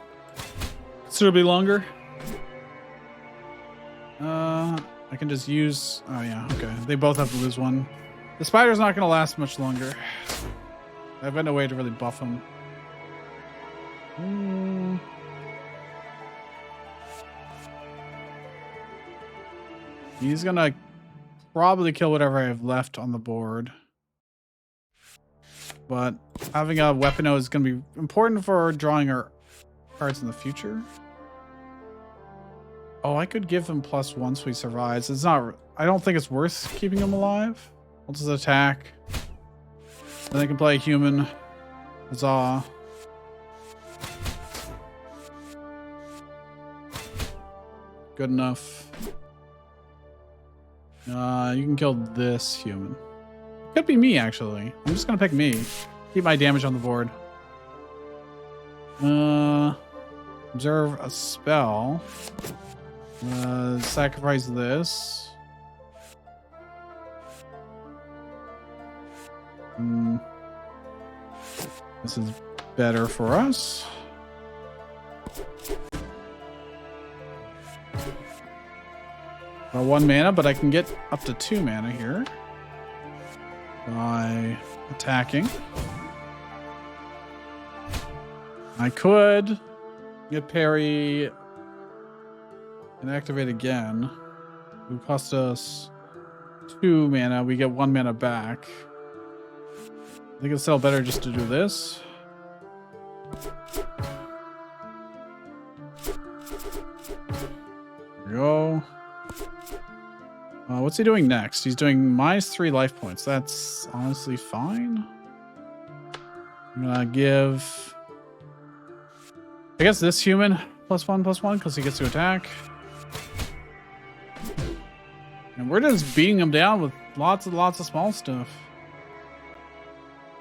considerably longer. I can just use. Oh yeah, okay. They both have to lose 1. The spider's not gonna last much longer. I've got no way to really buff him. He's gonna probably kill whatever I have left on the board. But having a weapon is going to be important for drawing our cards in the future. Oh, I could give him +1 so he survives. It's not... I don't think it's worth keeping him alive. I'll just attack. Then I can play a human. Huzzah. Good enough. You can kill this human. Could be me, actually. I'm just gonna pick me. Keep my damage on the board. Observe a spell. Sacrifice this. This is better for us. Got 1 mana, but I can get up to 2 mana here by attacking. I could get parry and activate again. It would cost us 2 mana. We get 1 mana back. I think it's still better just to do this. There we go. What's he doing next? He's doing -3 life points. That's honestly fine. I'm gonna give... I guess this human +1/+1 because he gets to attack. And we're just beating him down with lots of small stuff.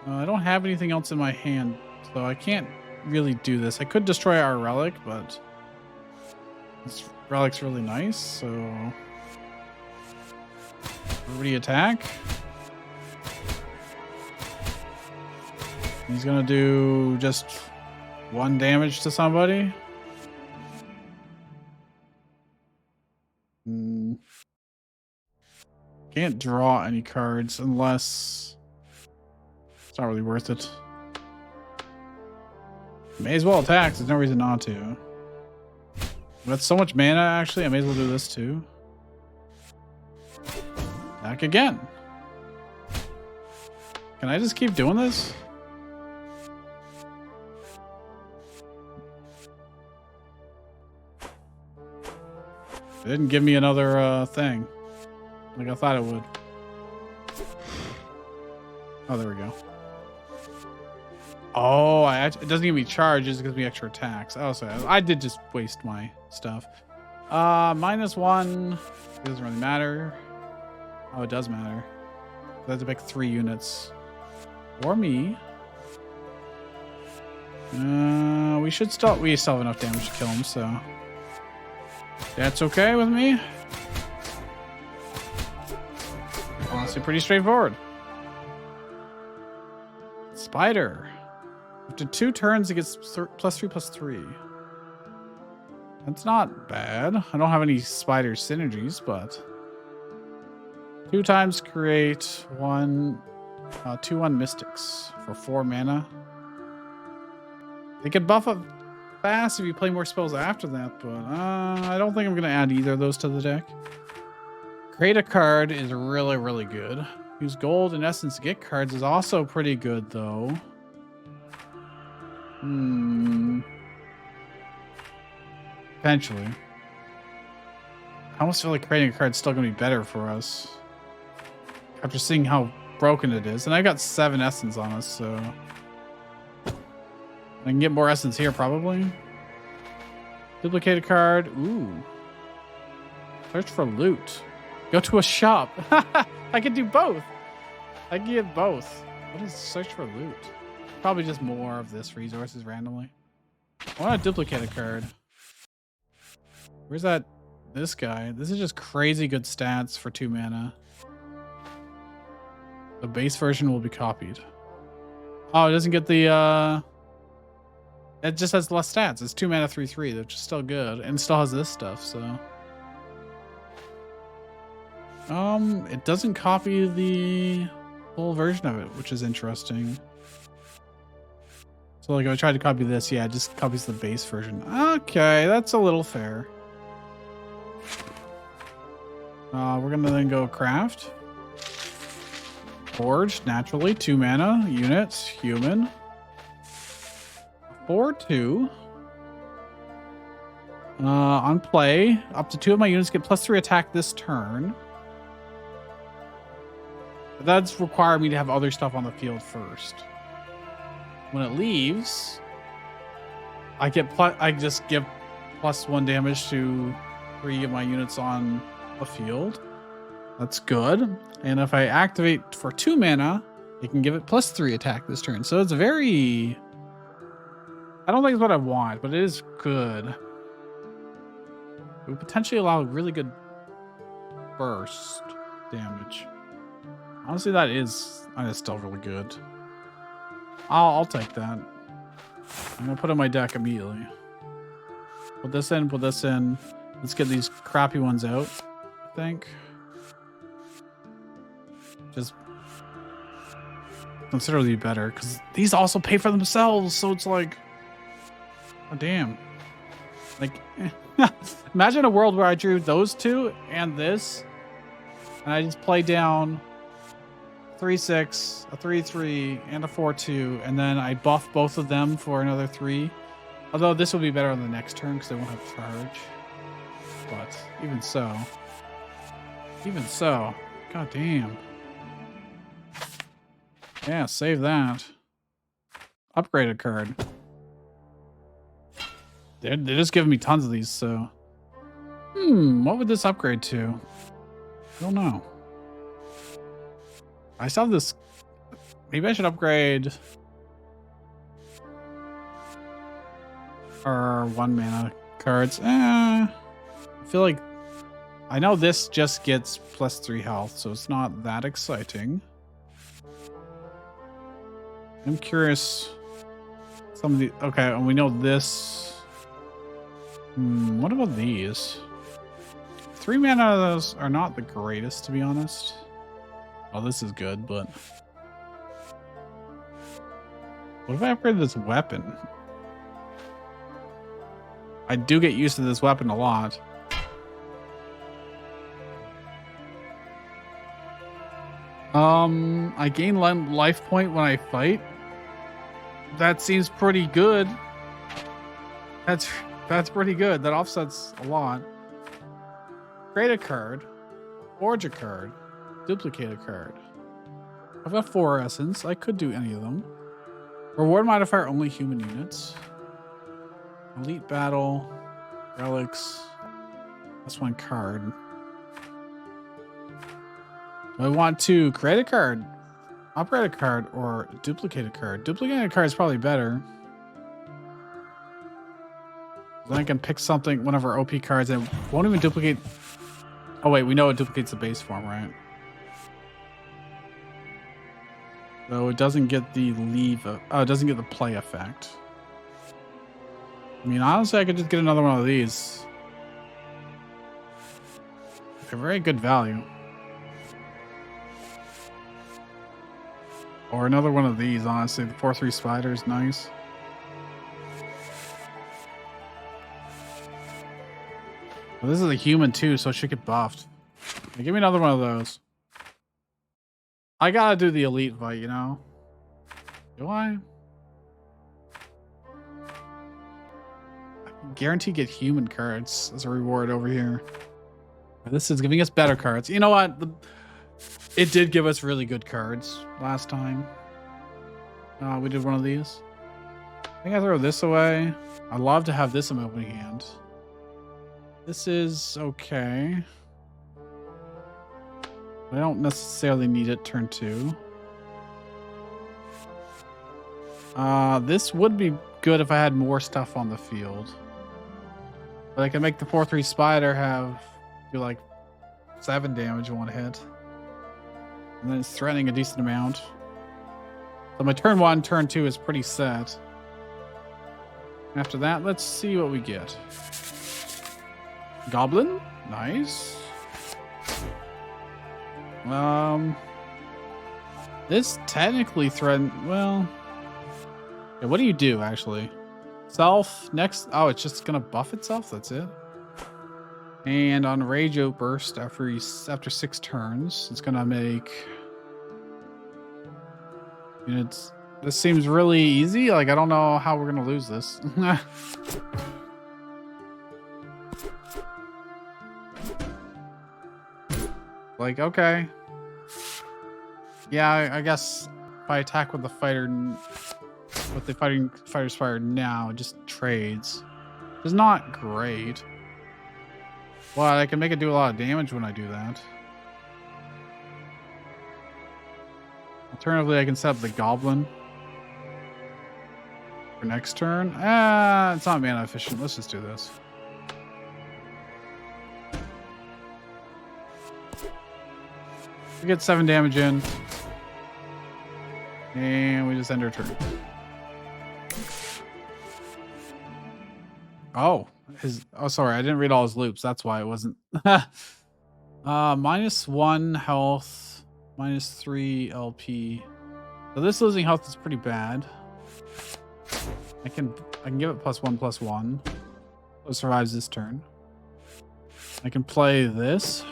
I don't have anything else in my hand, so I can't really do this. I could destroy our relic, but this relic's really nice, so... Everybody attack. He's gonna do just 1 damage to somebody. Can't draw any cards unless it's not really worth it. May as well attack. There's no reason not to. That's so much mana, actually. I may as well do this too. Attack again. Can I just keep doing this? It didn't give me another thing. Like I thought it would. Oh, there we go. Oh, it doesn't give me charges, it gives me extra attacks. Oh, so I did just waste my stuff. -1. It doesn't really matter. Oh, it does matter. I have to pick 3 units. Or me. We still have enough damage to kill him, so that's okay with me. Honestly, pretty straightforward. Spider. After 2 turns, it gets +3/+3. That's not bad. I don't have any spider synergies, but 2 times create 2/1 mystics for 4 mana. They could buff up fast if you play more spells after that, but I don't think I'm going to add either of those to the deck. Create a card is really, really good. Use gold and essence to get cards is also pretty good, though. Eventually. I almost feel like creating a card is still going to be better for us. After seeing how broken it is. And I got 7 essence on us, so I can get more essence here, probably. Duplicate a card. Ooh. Search for loot. Go to a shop. I can do both. I can get both. What is search for loot? Probably just more of this resources randomly. I want to duplicate a card. Where's that? This guy. This is just crazy good stats for 2 mana. The base version will be copied. Oh, it doesn't get the it just has less stats. It's 2 mana 3/3, which is still good. And it still has this stuff, so it doesn't copy the full version of it, which is interesting. So like if I tried to copy this, yeah, it just copies the base version. Okay, that's a little fair. We're gonna then go craft. Forge, naturally, 2 mana, units, human. 4/2. On play, up to 2 of my units get +3 attack this turn. But that's require me to have other stuff on the field first. When it leaves, I just give +1 damage to 3 of my units on the field. That's good. And if I activate for 2 mana, it can give it +3 attack this turn. So it's very... I don't think it's what I want, but it is good. It would potentially allow really good burst damage. Honestly, that is still really good. I'll take that. I'm gonna put it in my deck immediately. Put this in, put this in. Let's get these crappy ones out, I think. Just considerably better, because these also pay for themselves, so it's like, oh damn. Like, imagine a world where I drew those 2 and this, and I just play down 3/6, a 3/3, and a 4/2, and then I buff both of them for another 3. Although this will be better on the next turn because they won't have charge. But even so, god damn. Yeah, save that. Upgrade a card. They're just giving me tons of these, so. What would this upgrade to? I don't know. I still have this. Maybe I should upgrade our 1 mana cards. I feel like I know this just gets +3 health, so it's not that exciting. I'm curious. Some of the okay, and we know this. What about these? 3 mana of those are not the greatest, to be honest. Well, this is good, but what if I upgrade this weapon? I do get used to this weapon a lot. I gain life point when I fight. That seems pretty good. That's pretty good. That offsets a lot. Create a card, forge a card, duplicate a card. I've got 4 essence. I could do any of them. Reward modifier only human units. Elite battle, relics. That's 1 card. Do I want to create a card, upgrade a card, or duplicate a card? Duplicate a card is probably better. Then I can pick something, one of our OP cards, and it won't even duplicate. Oh wait, we know it duplicates the base form, right? So it doesn't get the leave. Oh, it doesn't get the play effect. I mean, honestly, I could just get another one of these. They're very good value. Or another one of these, honestly. The 4/3 spider is nice. Well, this is a human too, so it should get buffed. Hey, give me another one of those. I gotta do the elite fight, you know? Do I? I can guarantee get human cards as a reward over here. This is giving us better cards. You know what? It did give us really good cards last time. We did one of these. I think I throw this away. I'd love to have this in my opening hand. This is okay. I don't necessarily need it turn 2. This would be good if I had more stuff on the field. But I can make the 4/3 spider do like 7 damage in 1 hit. And then it's threatening a decent amount. So my turn 1, turn 2 is pretty set. After that, let's see what we get. Goblin, nice. This technically well, yeah, what do you do actually? Self next. Oh, it's just gonna buff itself. That's it. And on Rage Outburst, after 6 turns, it's gonna make units. This seems really easy. Like I don't know how we're gonna lose this. Like okay, yeah, I guess if I attack with the fighter's fire now, it just trades. It's not great. Well, I can make it do a lot of damage when I do that. Alternatively, I can set up the goblin for next turn. It's not mana efficient. Let's just do this. We get 7 damage in. And we just end our turn. Oh, sorry, I didn't read all his loops. That's why it wasn't. -1 health, -3 LP. So this losing health is pretty bad. I can give it +1/+1. So it survives this turn. I can play this.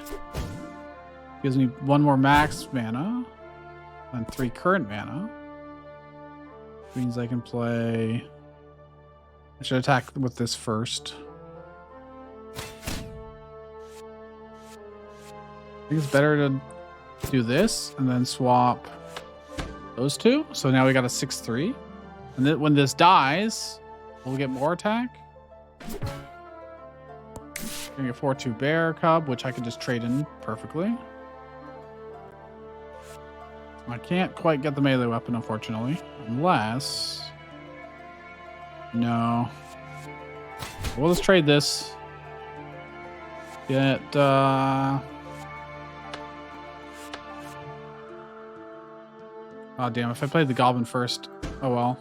Gives me 1 more max mana and 3 current mana. Means I can play. I should attack with this first. I think it's better to do this and then swap those 2. So now we got a 6/3. And then when this dies, we'll get more attack. Getting a 4/2 bear cub, which I can just trade in perfectly. I can't quite get the melee weapon, unfortunately. Unless... No. We'll just trade this. Get, Oh, damn. If I played the goblin first. Oh, well.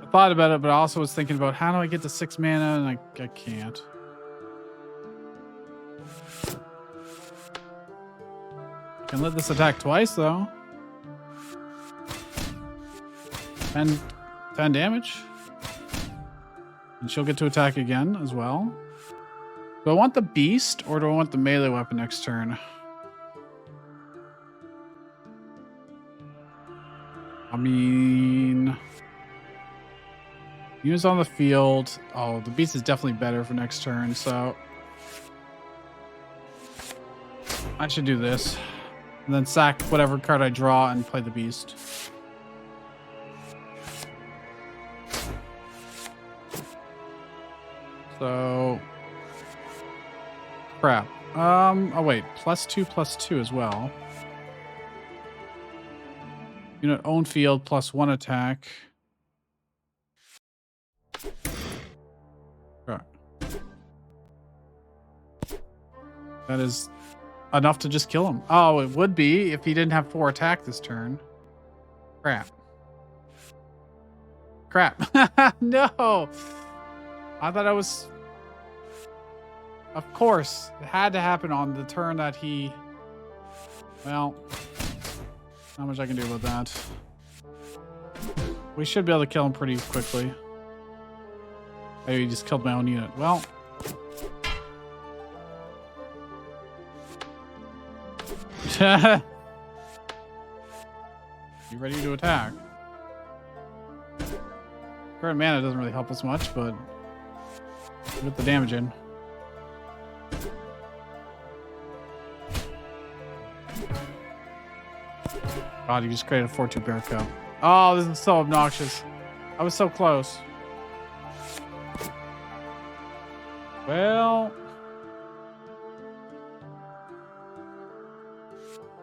I thought about it, but I also was thinking about how do I get to 6 mana, and I can't. Can let this attack twice though. 10 damage. And she'll get to attack again as well. Do I want the beast or do I want the melee weapon next turn? I mean, units on the field. Oh, the beast is definitely better for next turn, so I should do this. And then sack whatever card I draw and play the beast. So, crap. Oh wait, +2/+2 as well. Unit own field +1 attack. Right. That is enough to just kill him. Oh, it would be if he didn't have 4 attack this turn. Crap. No. I thought I was... Of course. It had to happen on the turn that he... Well... Not much I can do about that. We should be able to kill him pretty quickly. Oh, he just killed my own unit. Well... You ready to attack? Current mana doesn't really help us much, but... Get the damage in. God, you just created a 4/2 bear cub. Oh, this is so obnoxious. I was so close. Well...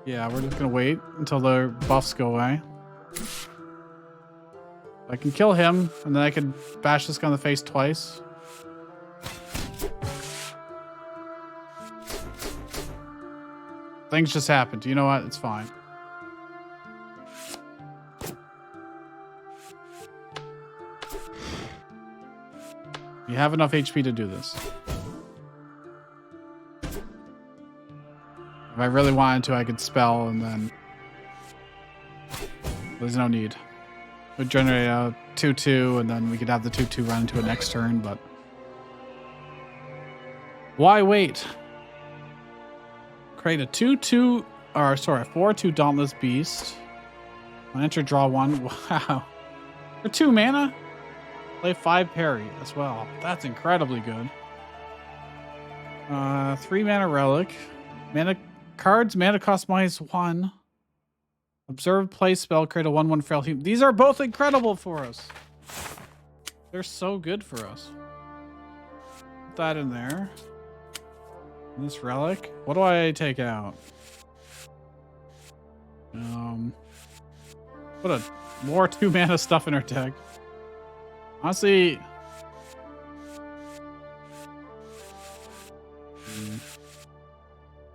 Yeah, we're just gonna wait until the buffs go away. I can kill him, and then I can bash this guy in the face twice. Things just happened. You know what? It's fine. You have enough HP to do this. If I really wanted to, I could spell and then... There's no need. We'd generate a 2/2 and then we could have the 2/2 run into a next turn, but... Why wait? Create a 2/2... Or, sorry, 4/2 Dauntless Beast. Enter, draw 1. Wow. For 2 mana? Play 5 parry as well. That's incredibly good. 3 mana relic. Mana cards, mana cost -1. Observe, play spell, create a 1/1 feral human. These are both incredible for us. They're so good for us. Put that in there. And this relic. What do I take out? Put a more 2 mana stuff in our deck. Honestly, I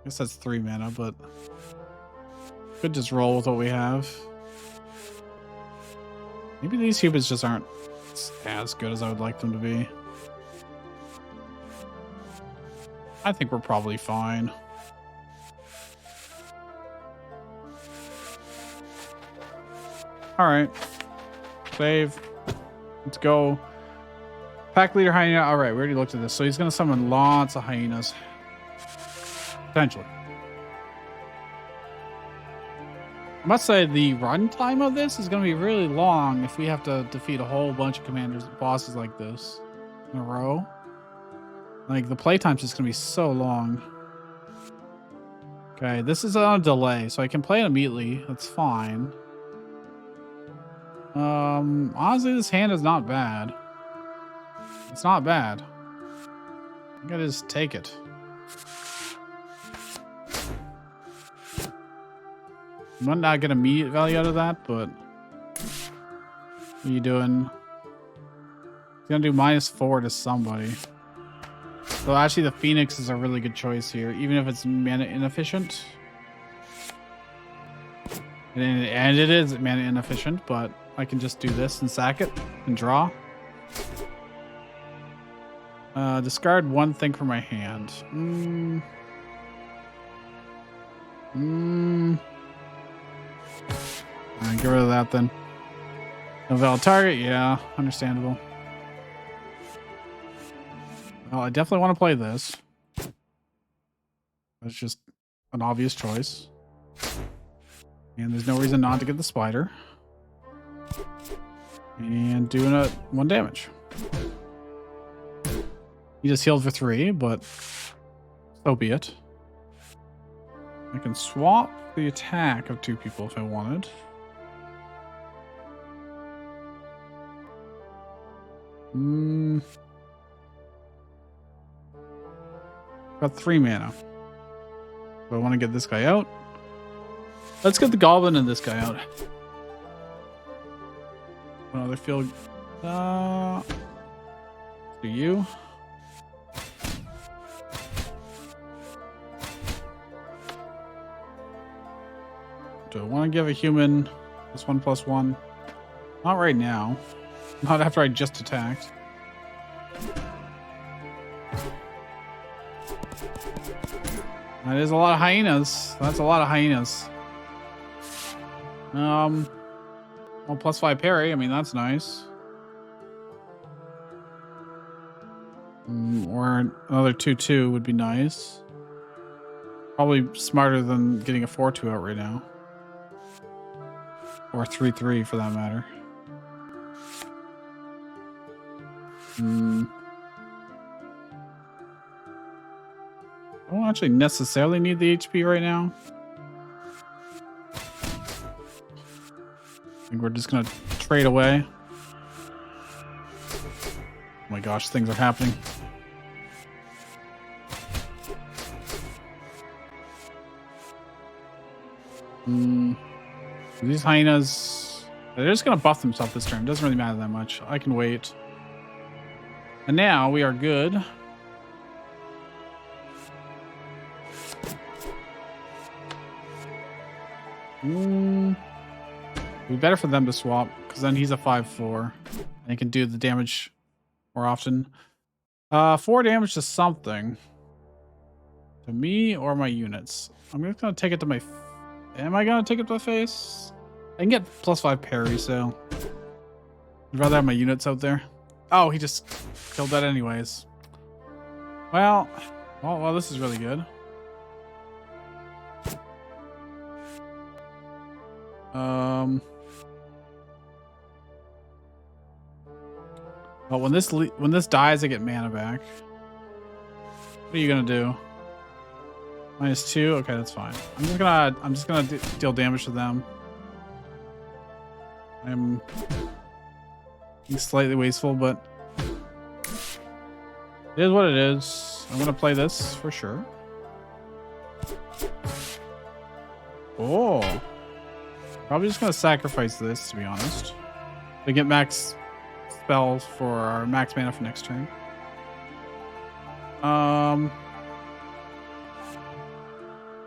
guess that's 3 mana, but could just roll with what we have. Maybe these humans just aren't as good as I would like them to be. I think we're probably fine. All right, save. Let's go. Pack leader hyena. All right, we already looked at this. So he's going to summon lots of hyenas. Potentially. I must say the run time of this is going to be really long if we have to defeat a whole bunch of bosses like this in a row. Like, the playtime's just going to be so long. Okay, this is on a delay, so I can play it immediately. That's fine. Honestly, this hand is not bad. It's not bad. I gotta just take it. I might not get immediate value out of that, but... What are you doing? He's gonna do -4 to somebody. So actually the Phoenix is a really good choice here, even if it's mana inefficient. And it is mana inefficient, but I can just do this and sack it and draw. Discard one thing from my hand. Get rid of that then. No valid target, yeah, understandable. Well, I definitely want to play this. That's just an obvious choice. And there's no reason not to get the spider. And doing 1 damage. He just healed for 3, but so be it. I can swap the attack of 2 people if I wanted. Got 3 mana. Do I want to get this guy out? Let's get the goblin and this guy out. One other field. Do you? Do I want to give a human this 1/1? Not right now. Not after I just attacked. That is a lot of hyenas. That's a lot of hyenas. Well, +5 parry. I mean, that's nice. Or another 2/2 would be nice. Probably smarter than getting a 4/2 out right now. Or 3/3 for that matter. I don't actually necessarily need the HP right now. I think we're just gonna trade away. Oh my gosh, things are happening. These hyenas, they're just gonna buff themselves this turn. Doesn't really matter that much. I can wait. And now we are good. It'd be better for them to swap, because then he's a 5/4. And he can do the damage more often. 4 damage to something. To me or my units. I'm just gonna take it to my... Am I gonna take it to the face? I can get +5 parry, so... I'd rather have my units out there. Oh, he just killed that anyways. Well, this is really good. Well, when this dies, I get mana back. What are you gonna do? -2. Okay, that's fine. I'm just gonna deal damage to them. I'm being slightly wasteful, but it is what it is. I'm gonna play this for sure. Oh, probably just gonna sacrifice this, to be honest, to get max spells for our max mana for next turn.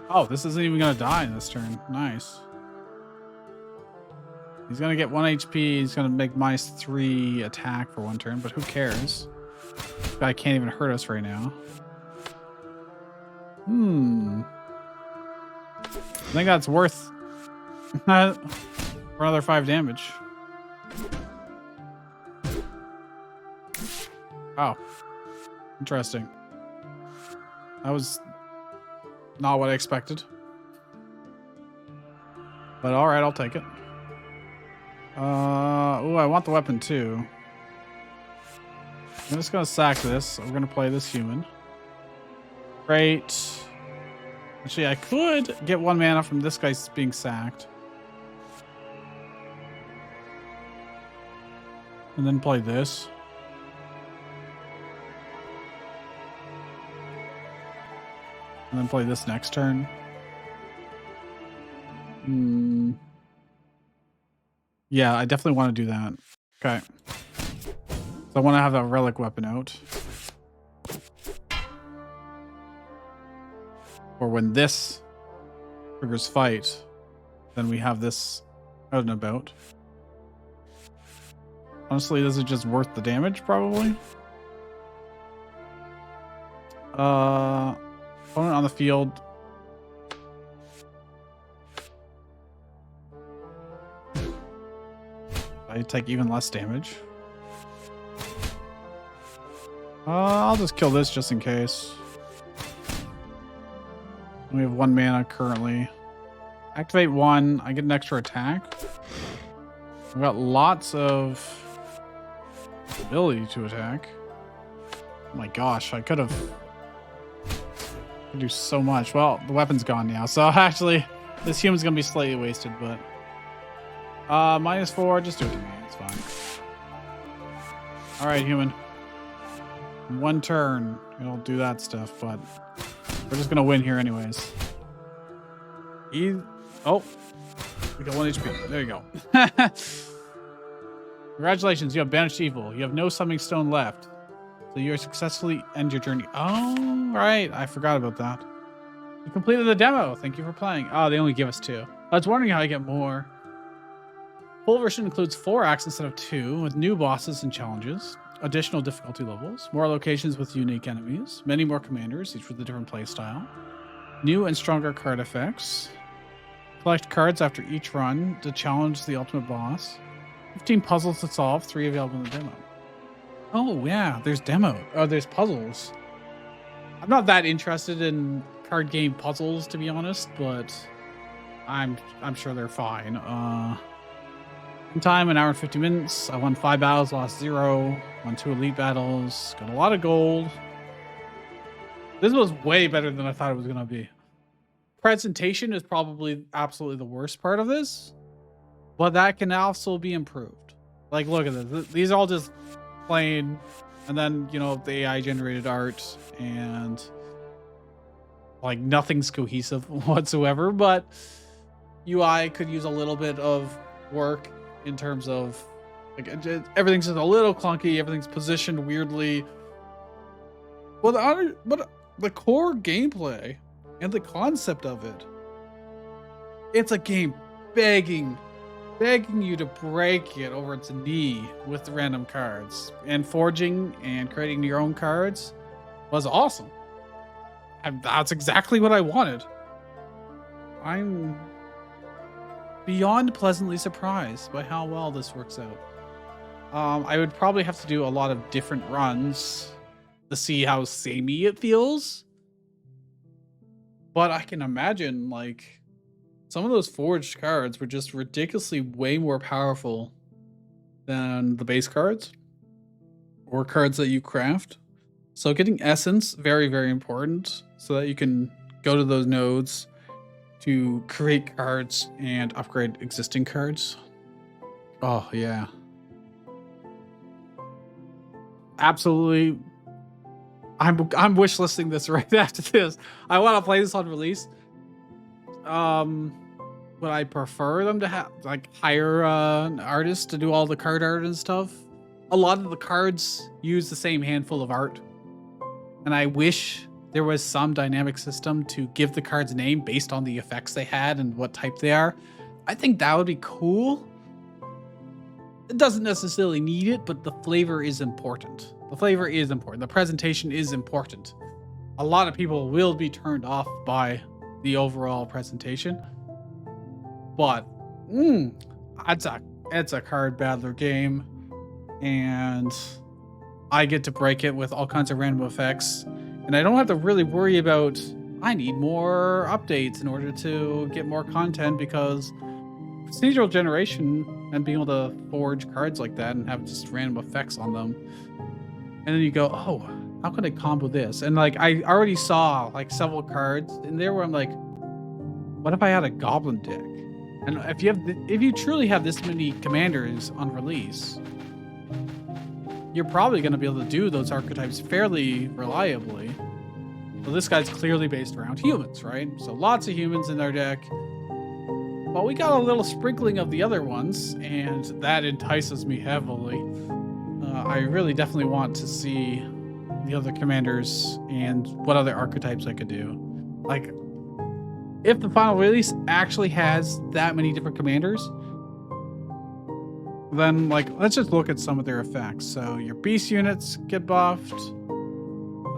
Oh, this isn't even gonna die in this turn. Nice. He's gonna get 1 HP. He's gonna make -3 attack for 1 turn, but who cares? This guy can't even hurt us right now. I think that's worth for another 5 damage. Oh, interesting. That was not what I expected. But all right, I'll take it. Oh, I want the weapon too. I'm just gonna sack this. We're gonna play this human. Great. Actually, I could get 1 mana from this guy being sacked. And then play this. And then play this next turn. Yeah, I definitely want to do that. Okay. So I want to have that relic weapon out. Or when this triggers fight, then we have this out and about. Honestly, this is just worth the damage, probably. Opponent on the field. I take even less damage. I'll just kill this just in case. We have 1 mana currently. Activate 1. I get an extra attack. I've got lots of ability to attack. Oh my gosh, I could do so much. Well, the weapon's gone now, so actually this human's gonna be slightly wasted, but -4, just do it to me, it's fine. Alright, human. 1 turn, it'll do that stuff, but we're just gonna win here anyways. Oh, we got 1 HP. There you go. Congratulations, you have banished evil. You have no summoning stone left. So you successfully end your journey. Oh, right. I forgot about that. You completed the demo. Thank you for playing. Oh, they only give us 2. I was wondering how I get more. Full version includes 4 acts instead of 2, with new bosses and challenges, additional difficulty levels, more locations with unique enemies, many more commanders, each with a different playstyle, new and stronger card effects, collect cards after each run to challenge the ultimate boss, 15 puzzles to solve, 3 available in the demo. Oh yeah, there's demo. Oh, there's puzzles. I'm not that interested in card game puzzles, to be honest, but I'm sure they're fine. In time, 1 hour and 50 minutes. I won 5 battles, lost 0. Won 2 elite battles. Got a lot of gold. This was way better than I thought it was gonna be. Presentation is probably absolutely the worst part of this, but that can also be improved. Like, look at this. These are all just plain, and then, you know, the AI generated art, and like nothing's cohesive whatsoever, but UI could use a little bit of work in terms of like everything's just a little clunky, everything's positioned weirdly. But the core gameplay and the concept of it, it's a game begging you to break it over its knee with the random cards, and forging and creating your own cards was awesome. And that's exactly what I wanted. I'm beyond pleasantly surprised by how well this works out. I would probably have to do a lot of different runs to see how samey it feels, but I can imagine like some of those forged cards were just ridiculously way more powerful than the base cards or cards that you craft. So getting essence, very, very important, so that you can go to those nodes to create cards and upgrade existing cards. Oh, yeah. Absolutely. I'm wishlisting this right after this. I want to play this on release. Would I prefer them to have like hire an artist to do all the card art and stuff? A lot of the cards use the same handful of art, and I wish there was some dynamic system to give the cards a name based on the effects they had and what type they are. I think that would be cool. It doesn't necessarily need it, but the flavor is important. The flavor is important. The presentation is important. A lot of people will be turned off by the overall presentation, but it's a card battler game, and I get to break it with all kinds of random effects, and I don't have to really worry about I need more updates in order to get more content, because procedural generation and being able to forge cards like that and have just random effects on them, and then you go, oh, how can I combo this? And like I already saw like several cards in there where I'm like, what if I had a goblin deck? And if you truly have this many commanders on release, you're probably going to be able to do those archetypes fairly reliably. Well, this guy's clearly based around humans, right? So lots of humans in our deck. But we got a little sprinkling of the other ones, and that entices me heavily. I really definitely want to see the other commanders and what other archetypes I could do. Like, if the final release actually has that many different commanders, then like let's just look at some of their effects. So your beast units get buffed.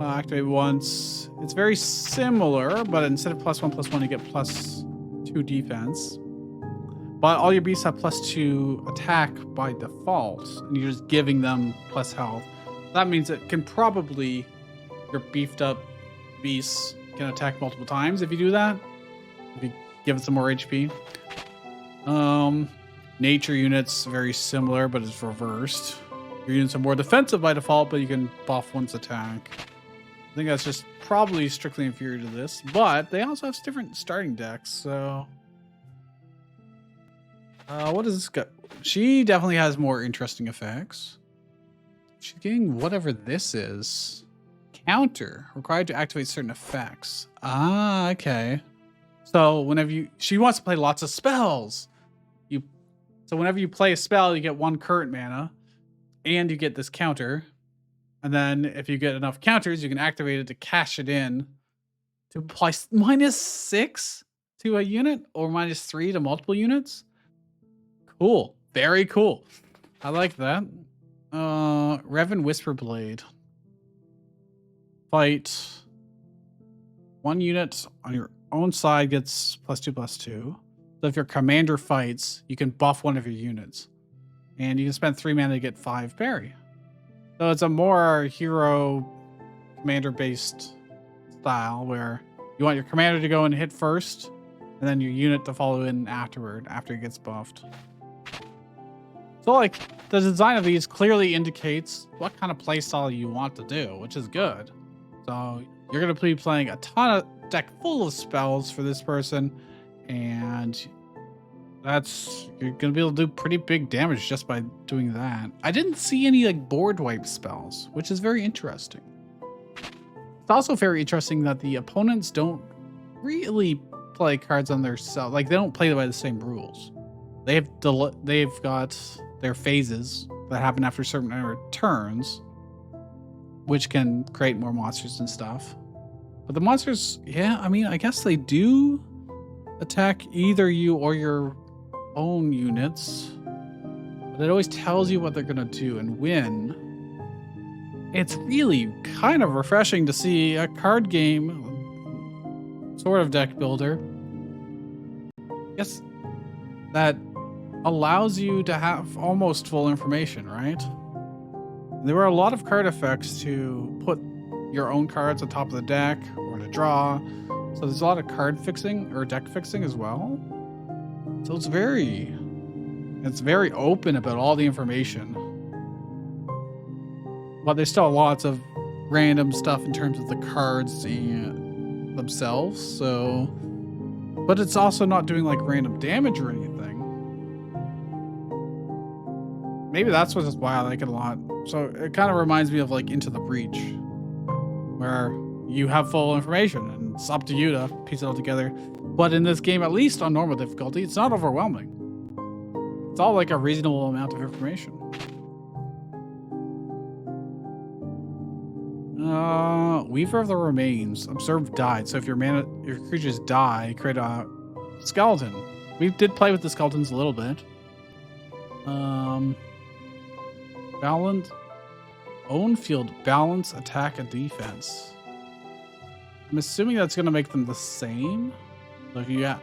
Activate once. It's very similar, but instead of +1/+1, you get +2 defense. But all your beasts have +2 attack by default, and you're just giving them plus health. That means it can probably, your beefed up beasts can attack multiple times if you do that. If you give it some more HP. Nature units, very similar, but it's reversed. Your units are more defensive by default, but you can buff one's attack. I think that's just probably strictly inferior to this, but they also have different starting decks, so... what does this got? She definitely has more interesting effects. She's getting whatever this is. Counter. Required to activate certain effects. Ah, okay. So whenever she wants to play lots of spells. So whenever you play a spell, you get 1 current mana, and you get this counter. And then if you get enough counters, you can activate it to cash it in to apply -6 to a unit or -3 to multiple units. Cool. Very cool. I like that. Revan Whisperblade. Fight. 1 unit on your own side gets +2/+2. So if your commander fights, you can buff one of your units. And you can spend 3 mana to get 5 parry. So it's a more hero commander-based style where you want your commander to go and hit first, and then your unit to follow in afterward after it gets buffed. So like the design of these clearly indicates what kind of playstyle you want to do, which is good. So you're going to be playing a ton of deck full of spells for this person, and you're going to be able to do pretty big damage just by doing that. I didn't see any like board wipe spells, which is very interesting. It's also very interesting that the opponents don't really play cards on their self, like they don't play by the same rules. They've got their phases that happen after certain number of turns, which can create more monsters and stuff. But the monsters, yeah, I mean, I guess they do attack either you or your own units, but it always tells you what they're gonna do and when. It's really kind of refreshing to see a card game sort of deck builder, I guess, that allows you to have almost full information, right? There were a lot of card effects to put your own cards on top of the deck or to draw. So there's a lot of card fixing or deck fixing as well. So it's very open about all the information. But there's still lots of random stuff in terms of the cards themselves. So, but it's also not doing like random damage or anything. Maybe that's why I like it a lot. So it kind of reminds me of like Into the Breach, where you have full information and it's up to you to piece it all together. But in this game, at least on normal difficulty, it's not overwhelming. It's all like a reasonable amount of information. Weaver of the Remains. Observe died. So if your creatures die, create a skeleton. We did play with the skeletons a little bit. Balance. Own field balance, attack, and defense. I'm assuming that's going to make them the same. So if I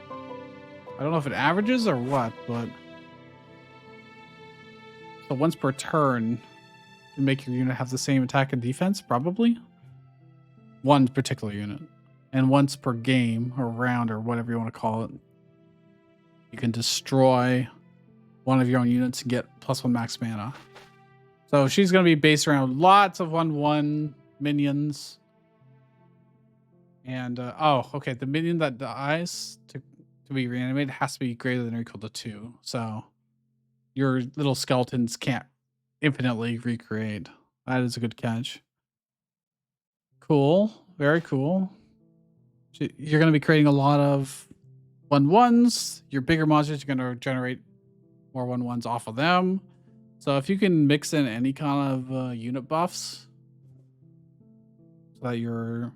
don't know if it averages or what, but so once per turn, you can make your unit have the same attack and defense, probably. One particular unit. And once per game or round or whatever you want to call it, you can destroy one of your own units and get +1 max mana. So she's going to be based around lots of 1/1 minions. And, okay. The minion that dies to be reanimated has to be greater than or equal to 2. So your little skeletons can't infinitely recreate. That is a good catch. Cool. Very cool. You're going to be creating a lot of 1/1s. Your bigger monsters are going to generate more 1/1s off of them. So if you can mix in any kind of unit buffs so that your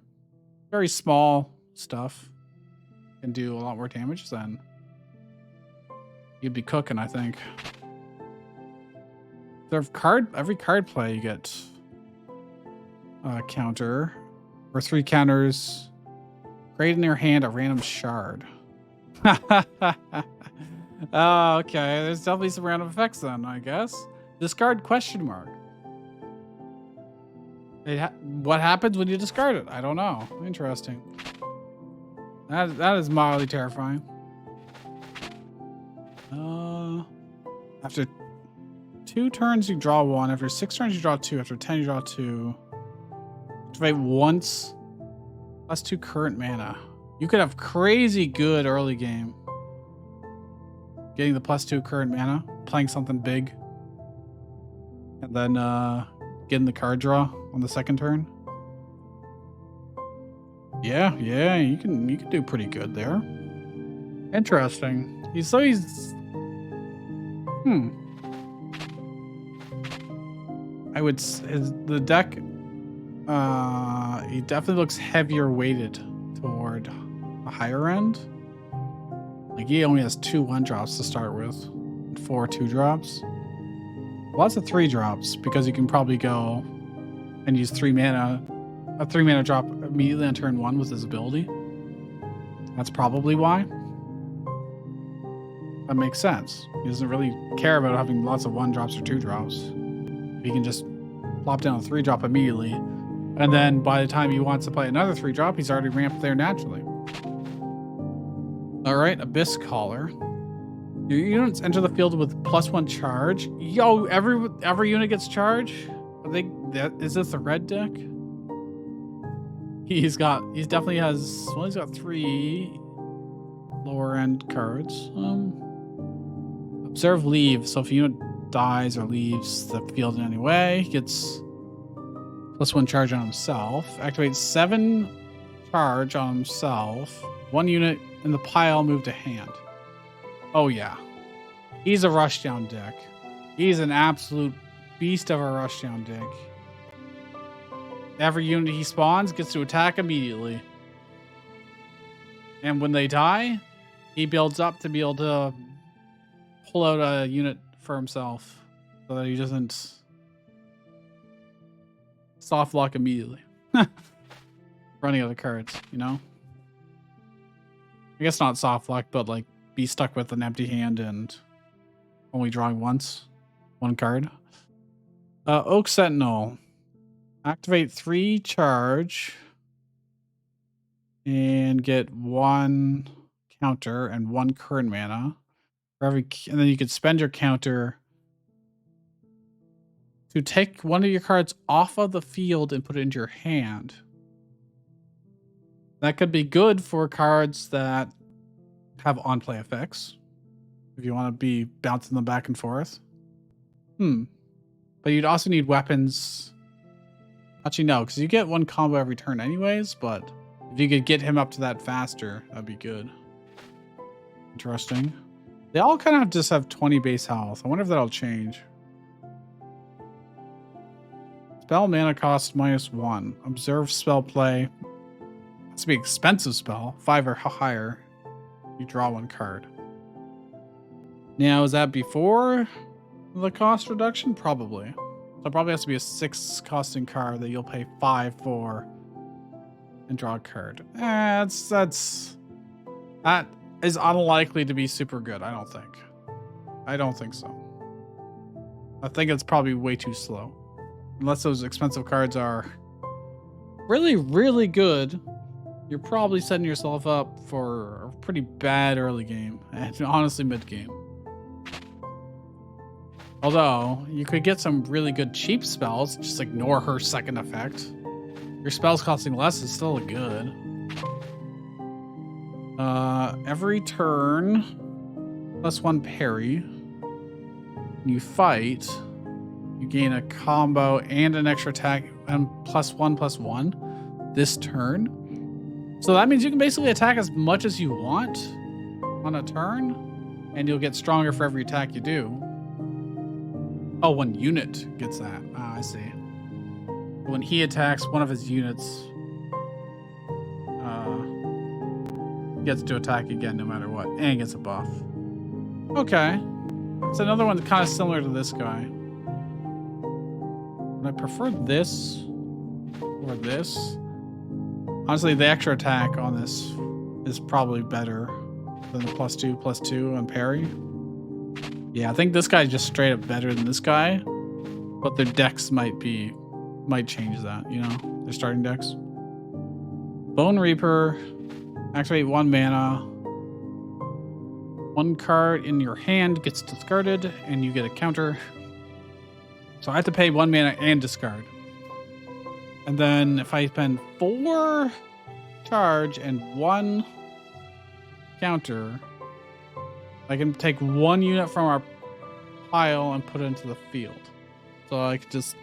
very small stuff can do a lot more damage, then you'd be cooking, I think. Every card play you get a counter. For 3 counters. Create in your hand a random shard. Oh, okay. There's definitely some random effects then, I guess. Discard question mark. What happens when you discard it? I don't know. Interesting. That is mildly terrifying. After 2 turns, you draw 1. After 6 turns, you draw 2. After 10, you draw 2. Activate once. +2 current mana. You could have crazy good early game. Getting the +2 current mana, playing something big, and then getting the card draw on the second turn. Yeah, you can do pretty good there. Interesting. He's the deck. He definitely looks heavier weighted toward a higher end. Like he only has 2 1-drops to start with, and 4 2-drops. Lots of 3-drops because you can probably go and use 3 mana, a 3 mana drop immediately on turn 1 with his ability. That's probably why. That makes sense. He doesn't really care about having lots of 1-drops or 2-drops. He can just plop down a 3-drop immediately, and then by the time he wants to play another 3-drop, he's already ramped there naturally. All right, Abyss Caller. Your units enter the field with +1 charge. Yo, every unit gets charge. Is this the red deck? He's definitely has. Well, he's got 3 lower end cards. Observe leave. So if a unit dies or leaves the field in any way, he gets +1 charge on himself. Activate 7 charge on himself. 1 unit in the pile moved to hand. Oh yeah. He's a rushdown deck. He's an absolute beast of a rushdown deck. Every unit he spawns gets to attack immediately. And when they die, he builds up to be able to pull out a unit for himself so that he doesn't soft lock immediately. Running out of cards, you know? I guess not soft lock, but like be stuck with an empty hand and only drawing one card. Oak Sentinel. Activate 3 charge and get 1 counter and 1 current mana for every, and then you could spend your counter to take one of your cards off of the field and put it into your hand. That could be good for cards that have on-play effects, if you want to be bouncing them back and forth. But you'd also need weapons. Actually, no, because you get 1 combo every turn anyways, but if you could get him up to that faster, that'd be good. Interesting. They all kind of just have 20 base health. I wonder if that'll change. Spell mana cost -1. Observe spell play. It's to be expensive spell. 5 or higher. You draw 1 card. Now, is that before the cost reduction? Probably. So it probably has to be a 6 costing card that you'll pay 5 for and draw a card. That is unlikely to be super good, I don't think. I don't think so. I think it's probably way too slow. Unless those expensive cards are really, really good, you're probably setting yourself up for a pretty bad early game, and honestly mid game. Although, you could get some really good cheap spells, just ignore her second effect. Your spells costing less is still good. Every turn, +1 parry. You fight, you gain a combo and an extra attack, and +1/+1 this turn. So that means you can basically attack as much as you want on a turn, and you'll get stronger for every attack you do. Oh, 1 unit gets that. Ah, I see. When he attacks, one of his units gets to attack again no matter what, and gets a buff. Okay. It's another one kind of similar to this guy. But I prefer this or this. Honestly, the extra attack on this is probably better than the +2/+2 and parry. Yeah, I think this guy's just straight up better than this guy, but their decks might change that, you know, their starting decks. Bone Reaper, activate 1 mana. 1 card in your hand gets discarded, and you get a counter. So I have to pay 1 mana and discard. And then if I spend 4 charge and 1 counter, I can take 1 unit from our pile and put it into the field. So I could just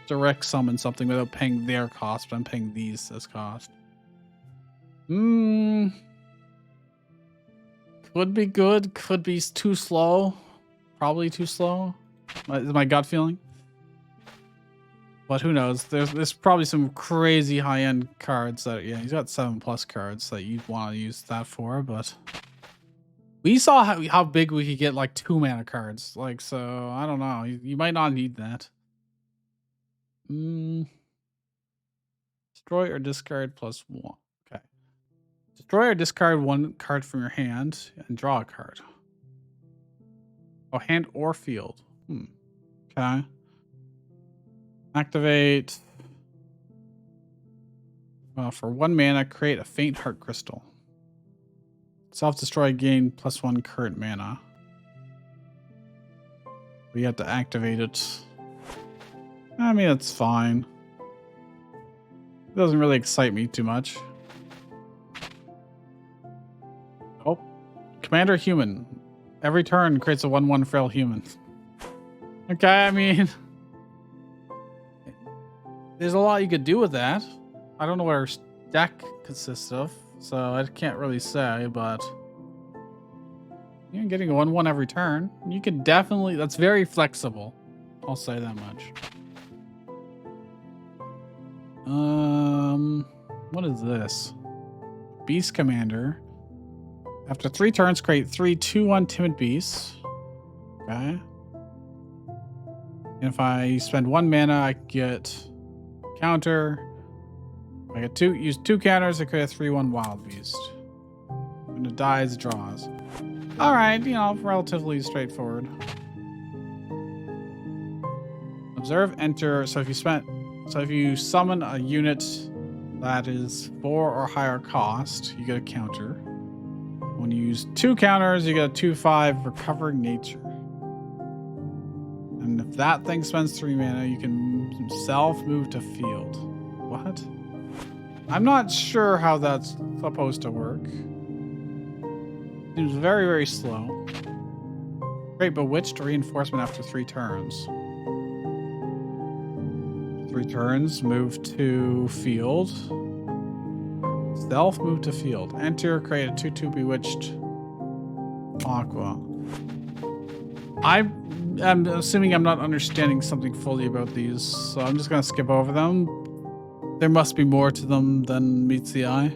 direct summon something without paying their cost, but I'm paying these as cost. Could be good, could be too slow. Probably too slow. Is my gut feeling. But who knows? There's probably some crazy high-end cards that, yeah, he's got 7+ cards that you'd want to use that for, but we saw how big we could get, like 2 mana cards. Like, so I don't know. You might not need that. Destroy or discard +1. Okay. Destroy or discard 1 card from your hand and draw a card. Oh, hand or field. Okay. Activate. For 1 mana, create a faint heart crystal. Self-destroy, gain +1 current mana. We have to activate it. I mean, it's fine. It doesn't really excite me too much. Oh, Commander Human. Every turn creates a 1/1 frail human. Okay, I mean, there's a lot you could do with that. I don't know what our deck consists of, so I can't really say, but you're getting a 1/1 every turn. You can definitely, that's very flexible. I'll say that much. What is this? Beast Commander. After 3 turns, create 3 2/1 timid beasts. Okay. And if I spend 1 mana, I get counter. I get use 2 counters to create a 3/1 wild beast. When it dies, draws. Alright, you know, relatively straightforward. Observe, enter. So if you summon a unit that is 4 or higher cost, you get a counter. When you use 2 counters, you get a 2/5 recovering nature. And if that thing spends 3 mana, you can self-move to field. What? I'm not sure how that's supposed to work. Seems very, very slow. Great Bewitched reinforcement after 3 turns. 3 turns, move to field. Stealth, move to field. Enter, create a 2/2 Bewitched Aqua. I'm assuming I'm not understanding something fully about these, so I'm just going to skip over them. There must be more to them than meets the eye.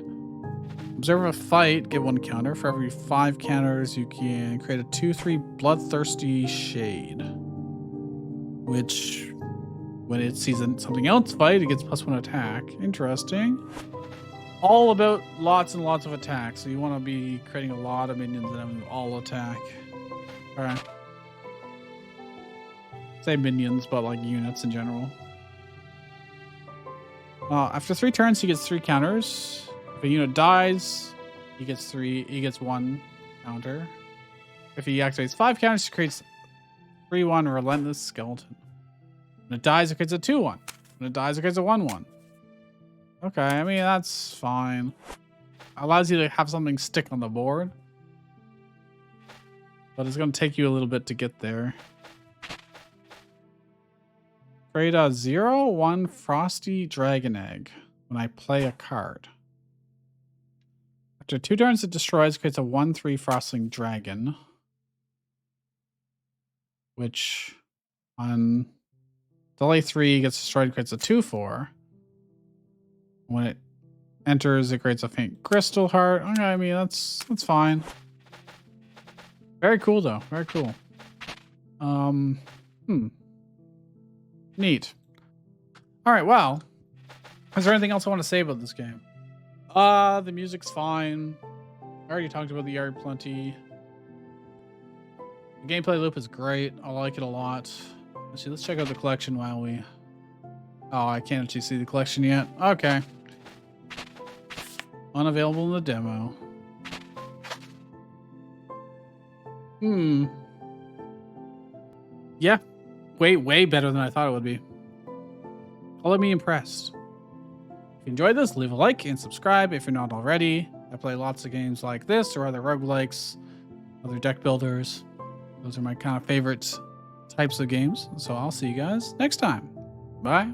Observe a fight, get 1 counter. For every 5 counters, you can create a 2/3 Bloodthirsty Shade. Which, when it sees something else fight, it gets +1 attack. Interesting. All about lots and lots of attacks. So you want to be creating a lot of minions and having them all attack. Alright. Say minions, but like units in general. After 3 turns, he gets 3 counters. If a unit dies, he gets 1 counter. If he activates 5 counters, he creates 3/1 Relentless Skeleton. When it dies, it creates a 2/1. When it dies, it creates a 1/1. Okay, I mean, that's fine. Allows you to have something stick on the board. But it's going to take you a little bit to get there. Create a 0/1 Frosty Dragon Egg when I play a card. After 2 turns, it destroys, creates a 1/3 Frostling Dragon. Which on delay 3 gets destroyed, creates a 2/4. When it enters, it creates a faint crystal heart. Okay, I mean, that's fine. Very cool though. Very cool. Neat. All right, well, Is there anything else I want to say about this game? The music's fine. I already talked about the art plenty. The gameplay loop is great. I like it a lot. Actually, let's check out the collection while we... Oh, I can't actually see the collection yet. Okay. Unavailable in the demo. Yeah. Way better than I thought it would be. Let me impressed. If you enjoyed this, leave a like and subscribe if you're not already. I play lots of games like this or other roguelikes, other deck builders. Those are my kind of favorite types of games. So I'll see you guys next time. Bye.